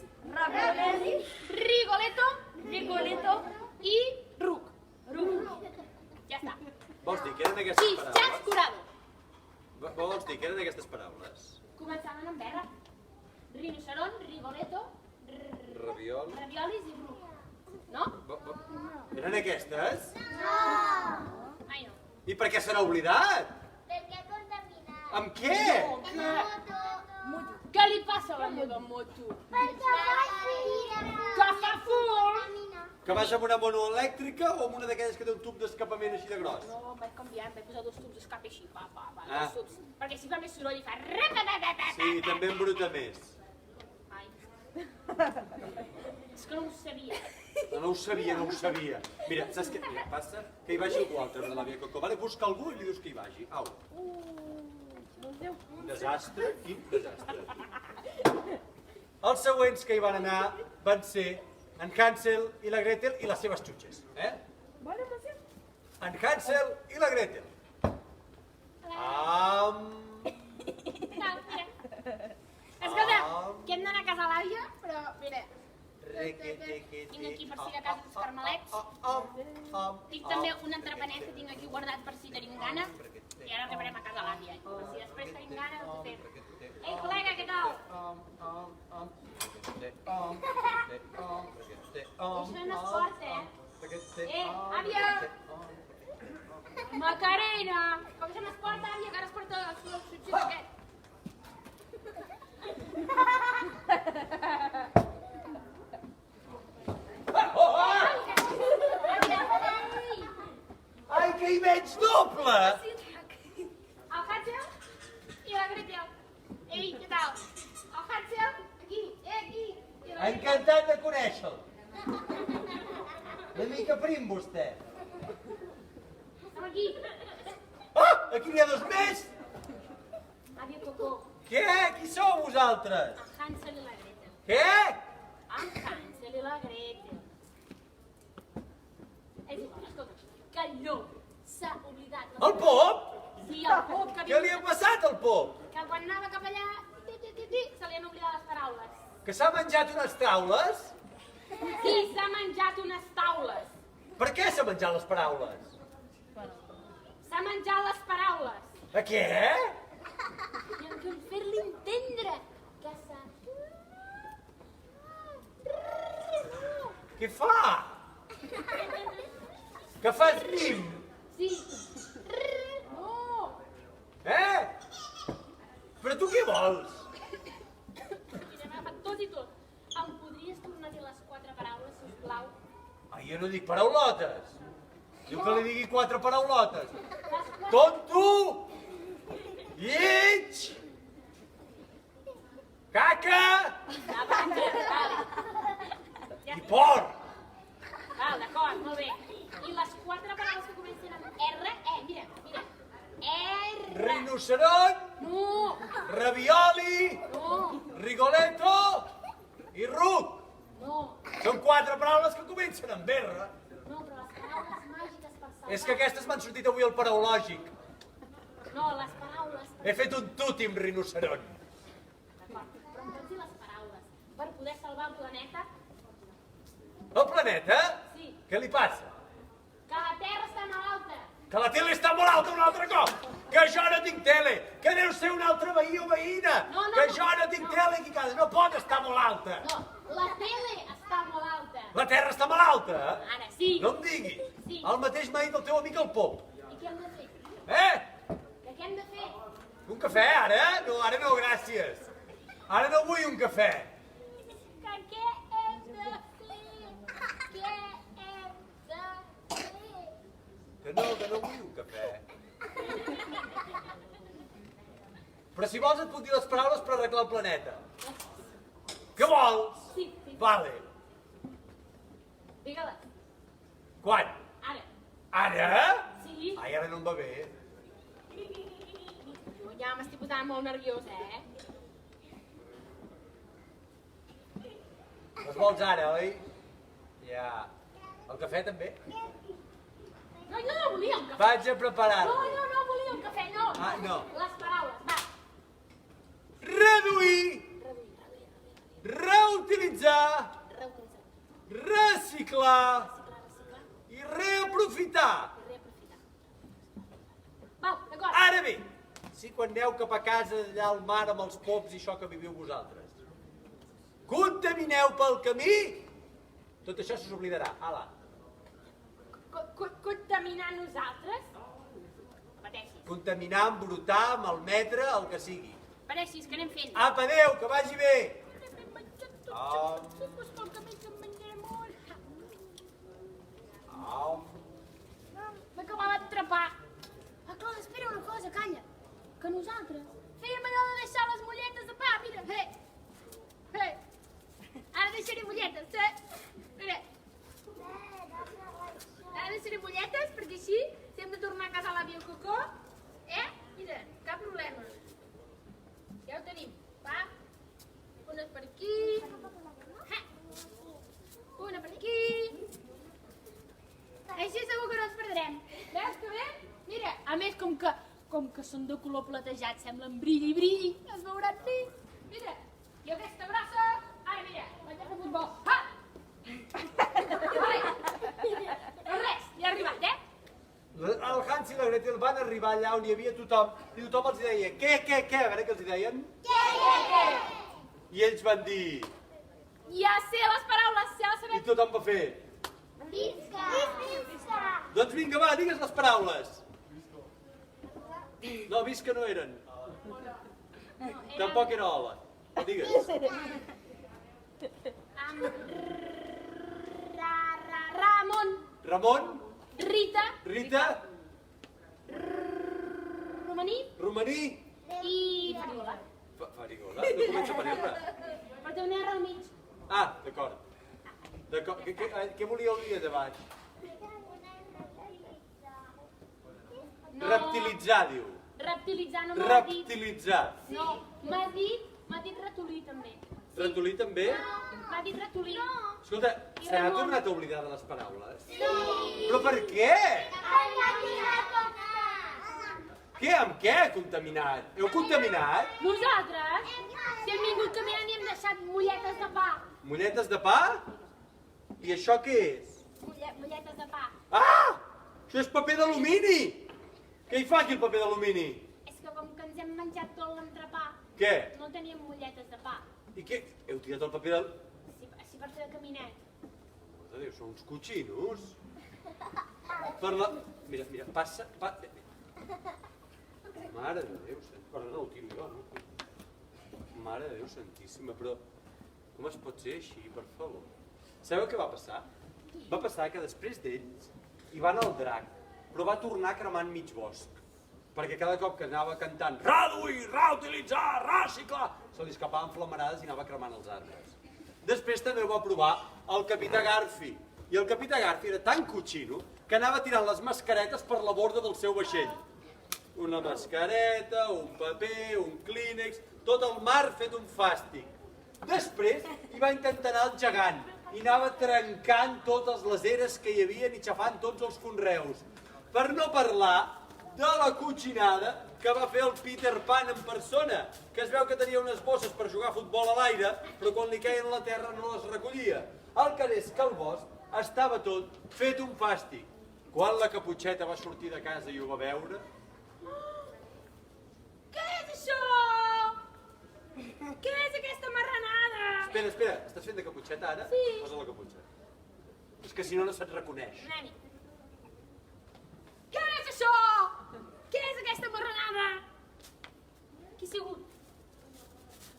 C: Rigoletto. I ruc. Ja està.
B: Vols dir que eren aquestes
C: Xitxas
B: paraules?
C: curado.
B: Vols dir que eren aquestes paraules?
C: Començaven amb R. Rinoceront, Rigoletto,
B: Raviol.
C: raviolis i ruc. No?
B: Eren aquestes?
C: Ai, no.
B: I per què s'han oblidat?
D: Perquè ha contaminat.
B: Amb què?
C: Què li passa a la meva moto?
D: Perquè va
C: Que fa fum!
B: Que vas amb una monoelèctrica o amb una d'aquelles que té un tub d'escapament així de gros?
C: No, em vaig canviar, em vaig posar 2 tubs d'escape així, 2 tubs. Perquè si fa més soroll i fa...
B: Sí, també embruta més.
C: És que no ho sabia.
B: No ho sabia, no ho sabia. Mira, saps què? Mira, passa que hi vagi algú altre de l'àvia Coco. Vale, busca algú i li dius que hi vagi. Au. Un desastre, quin desastre. Els següents que hi van anar van ser en Hansel i la Gretel i les seves xutxes. En Hansel i la Gretel.
C: Mira. Escolta, que hem d'anar a casa l'àvia, però mira, tinc aquí per si de casa els carmelets. Tinc també un entrepanet que tinc aquí guardat per si tenim gana. I ara arribarem a casa l'àvia. Per si després tenim gana, doncs fem. Ei, col·lega, què tal? Això no es porta, àvia! Macarena! Com això no es porta, àvia, que ara es porta el xutxet aquest.
B: Ai, que hi veig doble!
C: El Hansel i la Gretel. Ei, què tal? El Hansel, aquí, aquí. I la Gretel.
B: Encantat de conèixer-lo. Una mica prim, vostè.
C: Som aquí.
B: Aquí n'hi ha dos més!
C: Àvia Coco,
B: Què? Qui sou vosaltres?
C: el Hansel i la Gretel.
B: Què?
C: El Hansel i la Gretel. És igual, escolta, que el llop s'ha oblidat.
B: El pop?
C: Sí, el pop que
B: Què li ha passat al pop?
C: que quan anava cap allà, se li han oblidat les paraules.
B: Que s'ha menjat unes taules?
C: Sí, s'ha menjat unes taules.
B: Per què s'ha menjat les paraules?
C: S'ha menjat les paraules.
B: A què?
C: I hem de fer-li entendre que s'ha...
B: Què fa? Que fas rim?
C: Sí. No.
B: Però tu què vols?
C: Mira, m'ha agafat tot i tot. Em podries tornar a dir les 4 paraules, sisplau?
B: Ai, jo no dic paraulotes. Diu que li digui 4 paraulotes.
C: Les 4...
B: Tonto! Lleig! Caca! I porc!
C: Val, d'acord, molt bé. I les 4 paraules que comencen amb R, mira. R.
B: Rinoceront,
C: No,
B: ravioli,
C: no,
B: rigoletto i ruc.
C: no.
B: Són 4 paraules que comencen amb R.
C: No, però les paraules màgiques per salvar...
B: És que aquestes m'han sortit avui al paraulògic.
C: No, les paraules...
B: He fet un tuti amb rinoceront.
C: D'acord, però em pots dir les paraules per poder salvar el planeta?
B: El planeta?
C: Sí.
B: Què li passa?
C: Que la Terra està malalta.
B: Que la tele està molt alta un altre cop! Que jo no tinc tele! Que deu ser un altre veí o veïna!
C: No,
B: Que jo no tinc tele aquí a casa! No pot estar molt alta!
C: No, la tele està molt alta.
B: La terra està malalta,
C: Ara sí.
B: No em diguis!
C: Sí.
B: El mateix m'ha dit el teu amic el Pop.
C: I què hem de fer?
B: Eh?
C: Què hem de fer?
B: Un cafè, ara? No, ara no, gràcies. Ara no vull un cafè.
C: Que què hem de fer? Què hem de fer?
B: Que no vull un cafè. Però si vols et puc dir les paraules per arreglar el planeta. Què vols?
C: Sí.
B: Vale.
C: Digue-les.
B: Quan?
C: Ara.
B: Ara?
C: Sí.
B: Ai, ara no em va bé.
C: Jo ja m'estic posant molt nerviosa,
B: Les vols ara, oi? Ja. El cafè també?
C: No, jo no volia un cafè.
B: Vaig a preparar-lo.
C: No volia un cafè, no.
B: Ah, no.
C: Les paraules, va.
B: Reduir, reutilitzar,
C: Reutilitzar.
B: reciclar
C: Reciclar.
B: i reaprofitar.
C: Reaprofitar. Val, d'acord.
B: Ara bé, si quan aneu cap a casa allà al mar amb els pops i això que viviu vosaltres, contamineu pel camí, tot això se s'oblidarà. Ala.
C: Contaminar nosaltres? Pateixis.
B: Contaminar, embrutar, malmetre, el que sigui.
C: Pateixis, que anem fent.
B: Apa, adéu, que vagi bé.
C: M'acabava d'atrapar. Ah, clar, espera una cosa, calla. Que nosaltres fèiem allò de deixar les mulletes de pa, mira. Ara deixaré mulletes, que són de color platejat, semblen brilli, es veuran bé. Mira, jo aquesta brossa, ara mira, vaig a fer futbol. Ha! No res, ja he arribat, eh?
B: El Hans i la Gretel van arribar allà on hi havia tothom i tothom els deia què? A veure què els deien? Què? I ells van dir...
C: Ja sé les paraules, ja les
B: I
C: sabem.
B: tothom va fer...
D: Visca! Visca!
B: Doncs vinga, va, digues les paraules. No, visca no eren. Tampoc era hola. Digues.
C: Ramon,
B: Ramon,
C: Rita,
B: Rita,
C: Romaní
B: Romaní,
C: i Farigola.
B: Farigola, no comença per R.
C: Però té una R al mig.
B: Ah, d'acord. Què volíeu dir davant?
C: No,
B: Reptilitzar, diu.
C: reptilitzar no m'ha dit.
B: Reptilitzar.
C: No, m'ha dit ratolí també.
B: Ratolí també?
C: M'ha dit ratolí.
B: Escolta,
C: I
B: se n'ha
C: Ramon.
B: tornat a oblidar de les paraules?
C: Sí.
B: Però per què? Què? Amb què ha contaminat? Heu contaminat?
C: Nosaltres, si hem vingut caminant i hem deixat molletes de pa.
B: Molletes de pa? I això què és?
C: Molletes de pa.
B: Ah! Això és paper d'alumini! Què hi fa aquí el paper d'alumini?
C: És que com que ens hem menjat tot l'entrepà,
B: Què?
C: no teníem molletes de pa.
B: I què? Heu tirat el paper del...
C: Així per fer de caminet.
B: Mare de Déu, són uns cotxinos. Per la... Mira, passa... Mare de Déu, perdona, ho tiro jo, no? Mare de Déu santíssima, però com es pot ser així, per favor? Sabeu què va passar? Va passar que després d'ells hi va anar el drac, però va tornar cremant mig bosc. Perquè cada cop que anava cantant reduir, reutilitzar, reciclar, se li escapaven flamarades i anava cremant els arbres. Després també ho va provar el capità Garfi. I el capità Garfi era tan cotxino que anava tirant les mascaretes per la borda del seu vaixell. Una mascareta, un paper, un clínex, tot el mar fet un fàstic. Després hi va intentar anar el gegant i anava trencant totes les eres que hi havia i xafant tots els conreus. Per no parlar de la cotxinada que va fer el Peter Pan en persona, que es veu que tenia unes bosses per jugar a futbol a l'aire, però quan li queien a la terra no les recollia. El que és que el bosc estava tot fet un fàstic. Quan la Caputxeta va sortir de casa i ho va veure...
C: Què és això? Què és aquesta marranada?
B: Espera, estàs fent de Caputxeta ara?
C: Sí.
B: Posa la Caputxa. És que si no, no se't reconeix.
C: Nani. Què és això? Què és aquesta marranada? Qui ha sigut?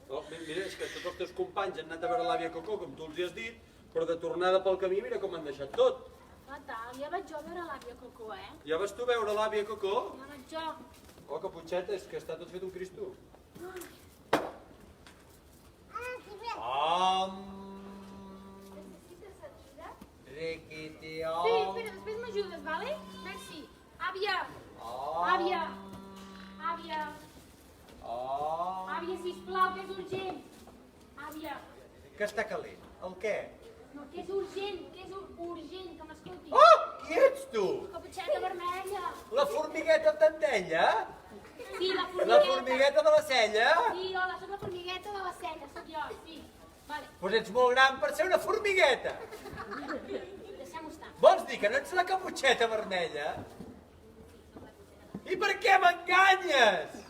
B: Oh, mira, és que tots els teus companys han anat a veure l'àvia Cocó, com tu els hi has dit, però de tornada pel camí, mira com han deixat tot.
C: Fatal, ja vaig jo a veure l'àvia Cocó, eh?
B: Ja vas tu veure l'àvia Cocó?
C: Ja vaig jo.
B: Oh, Caputxeta, és que està tot fet un cristo. Requeteom.
C: Sí, espera, després m'ajudes, vale? Merci. Àvia. Àvia. Àvia. Àvia, sisplau, que és urgent. Àvia.
B: Que està calent. El què?
C: No, que és urgent, urgent, que m'escolti.
B: Oh, qui ets tu?
C: Caputxeta vermella.
B: La formigueta tendella?
C: Sí, la
B: La
C: formigueta.
B: formigueta de la cella?
C: Sí, hola, soc la formigueta de la cella, soc jo, sí. Vale,
B: Doncs ets molt gran per ser una formigueta.
C: deixem-ho estar.
B: Vols dir que no ets la Caputxeta vermella? I per què m'enganyes?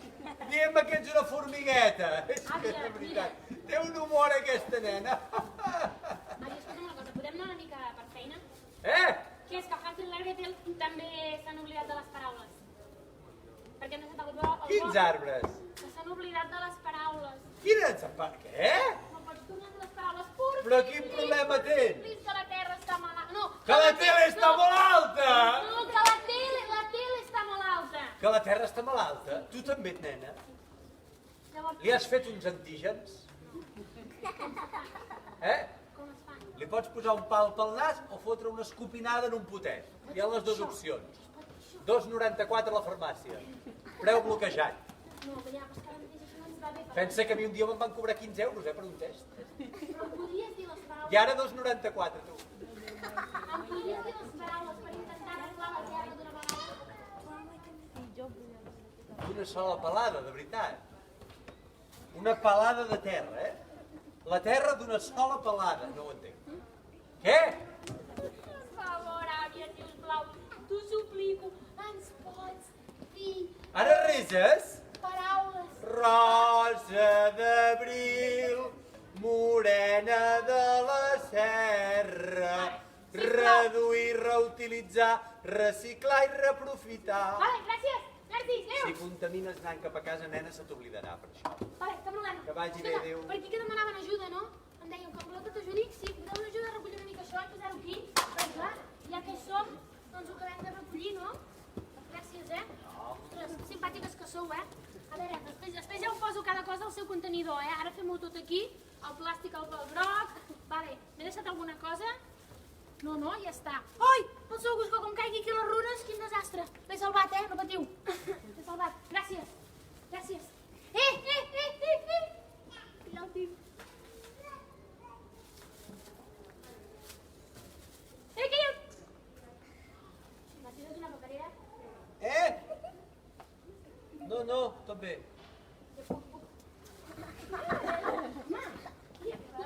B: Diem-me que ets una formigueta. És que, de veritat, té un humor aquesta nena.
C: Àvia, escolta'm una cosa, podem anar una mica per feina? Que és que el Hans i la Gretel també s'han oblidat de les paraules. Perquè han deixat el bosc...
B: Quins arbres?
C: Que s'han oblidat de les paraules.
B: Quines? Què?
C: No pots tornar de les paraules, por
B: Però quin problema tens?
C: Please, que la terra està malalt. No,
B: Que la tele està molt alta!
C: No, que la tele està molt alta.
B: Que la terra està malalta? Tu també, nena?
C: Llavors,
B: Li has fet uns antígens?
C: com es fan?
B: Li pots posar un pal pel nas o fotre una escopinada en un potet. Hi ha les dues opcions. 2,94 a la farmàcia. Preu bloquejat.
C: No, que ja, però és que ara mateix això no ens va bé.
B: Pensa que a mi un dia me'n van cobrar 15 euros, per un test.
C: Però em podries dir les paraules?
B: I ara 2,94, tu.
C: Em podries dir les paraules per intentar arreglar la terra d'una vegada?
B: Una sola pelada, de veritat. Una pelada de terra, eh? La terra d'una sola pelada, no ho entenc. Què?
C: Per favor, àvia, sisplau, t'ho suplico, ens pots dir
B: Ara reses?
C: paraules.
B: Rosa d'abril, morena de la serra, reduir, reutilitzar, reciclar i reprofitar.
C: Vale, gràcies, Narcís,
B: Si
C: adéu.
B: contamines anant cap a casa, nena, se t'oblidarà per això.
C: Vale, cap problema.
B: Que vagi bé,
C: Escolta,
B: adéu.
C: per aquí que demanaven ajuda, no? Em deien que voleu que t'ajudi? Sí, podeu ajuda a recollir una mica això i posar-ho aquí? Però clar, ja que hi som, doncs ho acabem de recollir, no? Gràcies, eh? Ostres, que simpàtiques que sou, eh? A veure, després ja ho poso cada cosa al seu contenidor, eh? Ara fem-ho tot aquí, el plàstic al pal groc. Vale, m'he deixat alguna cosa? No, no, ja està. Ai, el seu gust, que com caigui aquí les runes, quin desastre. L'he salvat, eh? No patiu. L'he salvat. Gràcies. Gràcies. Piloti. Que hi ha... M'has tirat una paperera?
B: No, tot bé.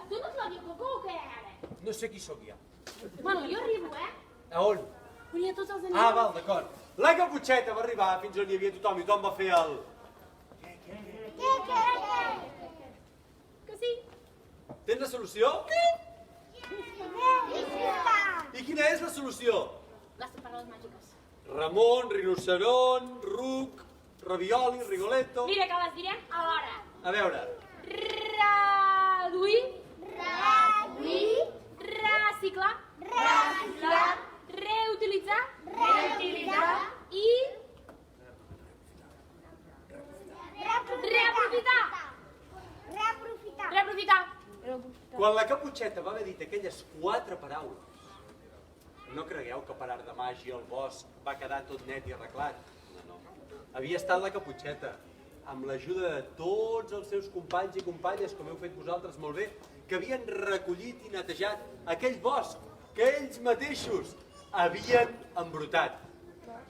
C: Tu no ets l'àvia Coco o què, ara?
B: No sé qui sóc ja.
C: Bueno, jo arribo, eh?
B: A on?
C: Volia tots els
B: Ah, val, d'acord. La Caputxeta va arribar fins on hi havia tothom i tothom va fer el...
C: Que sí?
B: Tens la solució? I quina és la solució?
C: Les paraules màgiques.
B: Ramon, rinoceron, ruc, ravioli, rigoletto...
C: Mira, que les direm alhora.
B: A veure,
C: Reduir,
D: Reduir,
C: reciclar,
D: reciclar,
C: reutilitzar,
D: reutilitzar
C: i reaprofitar.
D: Reaprofitar.
C: Reaprofitar.
B: quan la Caputxeta va haver dit aquelles 4 paraules, no cregueu que per art de màgia el bosc va quedar tot net i arreglat. No. Havia estat la Caputxeta, amb l'ajuda de tots els seus companys i companyes, com heu fet vosaltres molt bé, que havien recollit i netejat aquell bosc que ells mateixos havien embrutat.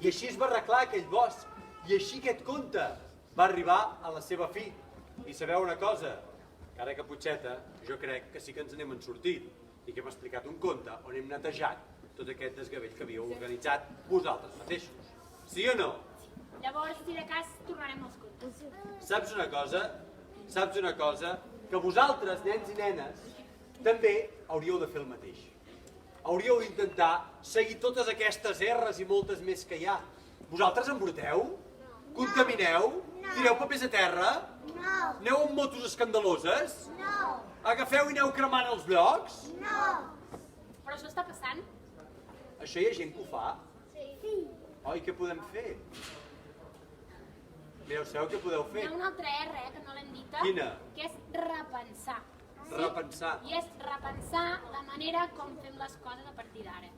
B: I així es va arreglar aquell bosc, i així aquest conte va arribar a la seva fi. I sabeu una cosa? Que ara Caputxeta, jo crec que sí que ens n'hem sortit i que hem explicat un conte on hem netejat tot aquest desgavell que havíeu organitzat vosaltres mateixos. Sí o no?
C: Llavors, si de cas, tornarem als contes.
B: Saps una cosa? Saps una cosa? Que vosaltres, nens i nenes, també hauríeu de fer el mateix. Hauríeu d'intentar seguir totes aquestes R's i moltes més que hi ha. Vosaltres embruteu? Contamineu? Tireu papers a terra?
D: No,
B: Aneu amb motos escandaloses?
D: no,
B: Agafeu i aneu cremant els llocs?
D: no.
C: Però això està passant?
B: Això hi ha gent que ho fa?
D: Sí.
B: Oi, què podem fer? Mireu, sabeu què podeu
C: Hi
B: fer?
C: ha una altra R, que no l'hem dita,
B: Quina?
C: que és repensar.
B: Repensar.
C: I és repensar la manera com fem les coses a partir d'ara.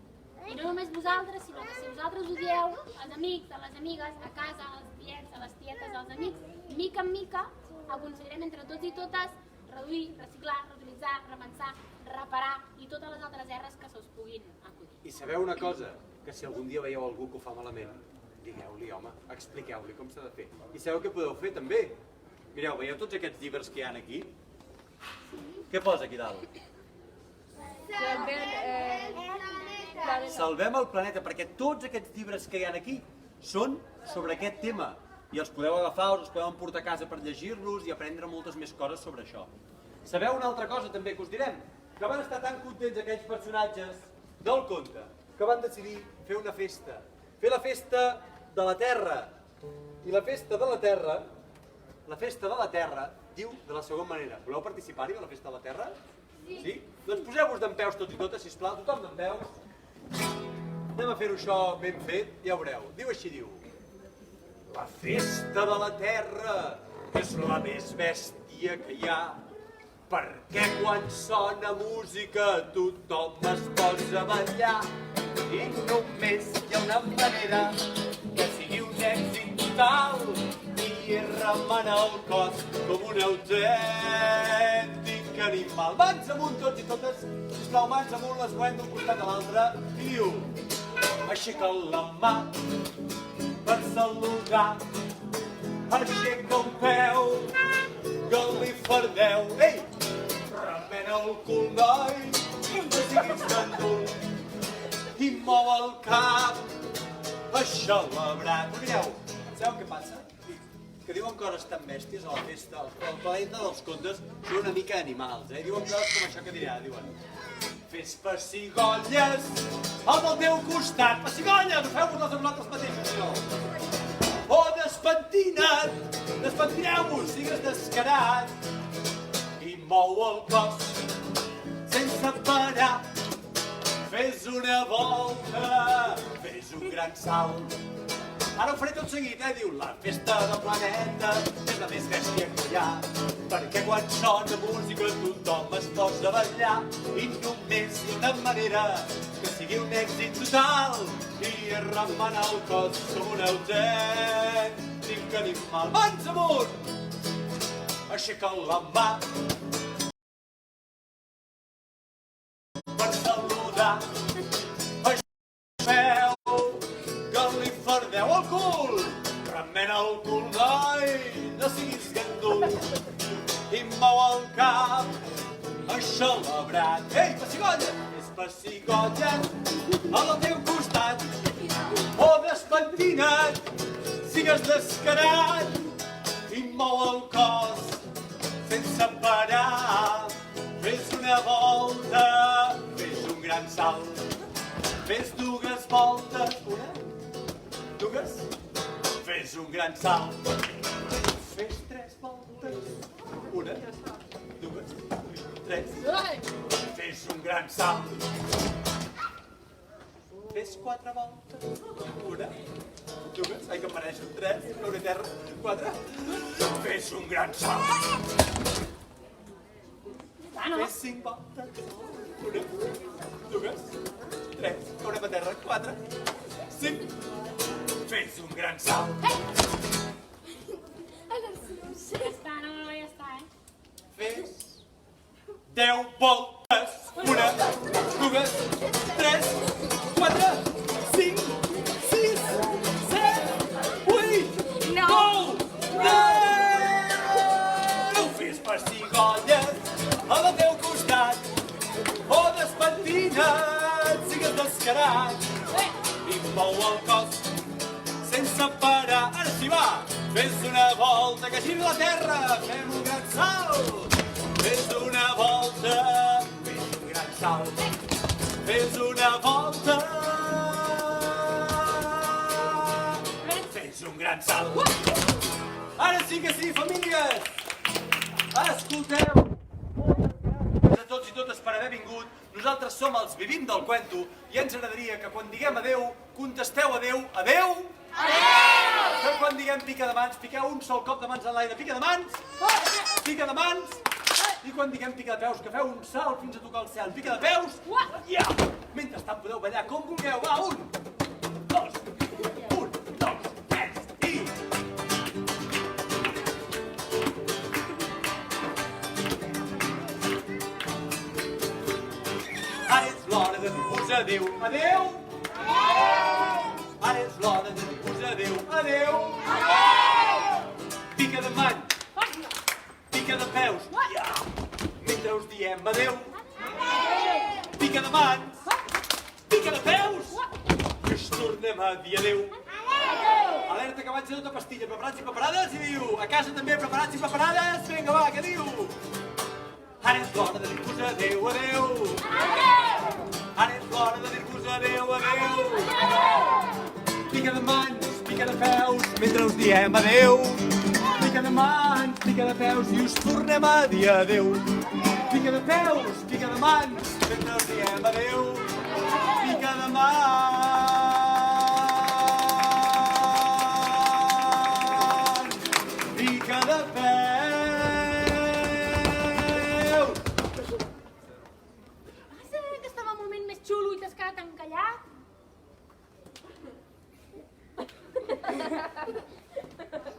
C: I no només vosaltres, sinó que si vosaltres ho dieu als amics, a les amigues, a casa, als tiets, a les tietes, als amics, mica en mica aconseguirem entre tots i totes reduir, reciclar, reutilitzar, repensar, reparar i totes les altres R's que se us puguin acudir.
B: I sabeu una cosa? Que si algun dia veieu algú que ho fa malament, digueu-li, home, expliqueu-li com s'ha de fer. I sabeu què podeu fer també? Mireu, veieu tots aquests llibres que hi ha aquí? Què posa aquí dalt? Salvem el planeta, perquè tots aquests llibres que hi ha aquí són sobre aquest tema. I els podeu agafar, us els podeu emportar a casa per llegir-los i aprendre moltes més coses sobre això. Sabeu una altra cosa també que us direm? Que van estar tan contents aquells personatges del conte que van decidir fer una festa. Fer la festa de la Terra. I la festa de la Terra, diu de la següent manera. Voleu participar-hi de la festa de la Terra? Sí? Doncs poseu-vos d'empeus tots i totes, sisplau, tothom d'empeus. Anem a fer-ho això ben fet, ja ho veureu. Diu així, diu. La festa de la Terra és la més bèstia que hi ha, perquè quan sona música tothom es posa a ballar i només hi ha una manera que sigui un èxit total i remana el cos com un autèntic animal. Mans amunt tots i totes, sisplau, mans amunt, les movem d'un costat a l'altre i diu, aixeca la mà per saludar aixeca un peu, que li fardeu. Ei! Remena el cul, noi, no siguis gandul, i mou el cap, aixelebrat. Mireu, sabeu què passa? Que diuen coses tan bèsties a la festa, al planeta dels contes, són una mica animals, eh? Diuen coses com això que dirà, diuen: fes pessigolles al del teu costat. Pessigolles, ho feu-vos les amb nosaltres mateixos, no? O despentina't, despentineu-vos, sigues descarat, i mou el cos sense parar. Fes una volta, fes un gran salt. Ara ho faré tot seguit, diu: la festa del planeta és la més bèstia que hi ha, perquè quan sona música tothom es posa a ballar, i només hi ha una manera que sigui un èxit total, i és remenar el cos com un autèntic animal. Mans amunt! Aixeca la mà per saludar. Veu que li fardeu el cul, remena el cul, noi, no siguis gandul, i mou el cap, aixelebrat. Ei, pessigolles! És pessigolles al teu costat, o despentina't, sigues descarat, i mou el cos sense parar. Fes una volta, fes un gran salt, fes dues voltes, una, dues, fes un gran salt, fes tres voltes, una, dues, tres, fes un gran salt, fes quatre voltes, una, dues, ai que em mereixo, tres, una terra, quatre, fes un gran salt, fes cinc voltes, una, dues, tres, caurem a terra, quatre, cinc, fes un gran salt.
C: Ja està, no, ja està,
B: Fes 10 voltes, una, dues, tres, quatre, cinc, sis, set, vuit, nou, deu! Fes pessigolles al teu costat, o despentina't, sigues descarat, i mou el cos sense parar. Ara sí, va! Fes una volta, que giri la terra, fem un gran salt. Fes una volta, fes un gran salt. Fes una volta, fes un gran salt. Ara sí que sí, famílies! Ara escolteu! A tots i totes per haver vingut. Nosaltres som els Vivim del Cuento i ens agradaria que quan diguem adeu, contesteu adeu, adeu! Adeu! Que quan diguem pica de mans, piqueu un sol cop de mans en l'aire, pica de mans, pica de mans, i quan diguem pica de peus, que feu un salt fins a tocar el cel, pica de peus, ja! Mentrestant podeu ballar com vulgueu, va, un, dos, tres, i... Ara és l'hora de dir-vos adeu, adeu! Ara és l'hora de dir-vos adeu, adeu! Pica de mans, pica de peus, ja! Mentre us diem adeu! Pica de mans, pica de peus, que ens tornem a dir adeu! Alerta que vaig a tota pastilla, preparats i preparades, i diu, a casa també preparats i preparades, vinga va, què diu? Ara és l'hora de dir-vos adeu, adeu! Ara és l'hora de dir-vos adeu, adeu! Pica de mans, pica de peus, mentre us diem adeu! Pica de mans, pica de peus, i us tornem a dir adeu! Pica de peus, pica de mans, mentre us diem adeu! Pica de mans, pica de peus!
C: xulo i t'has quedat encallat?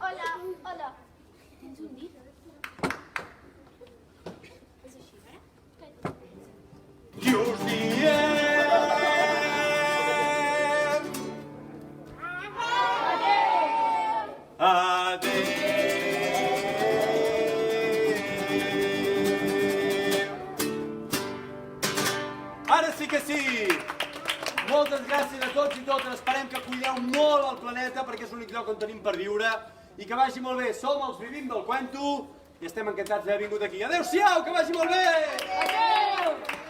D: Hola, hola.
C: Tens un dit? És així, ara?
B: I us diem adeu! cuideu molt el planeta perquè és l'únic lloc on tenim per viure i que vagi molt bé. Som els Vivim del Cuento i estem encantats d'haver vingut aquí. Adéu-siau, que vagi molt bé!
C: Adéu!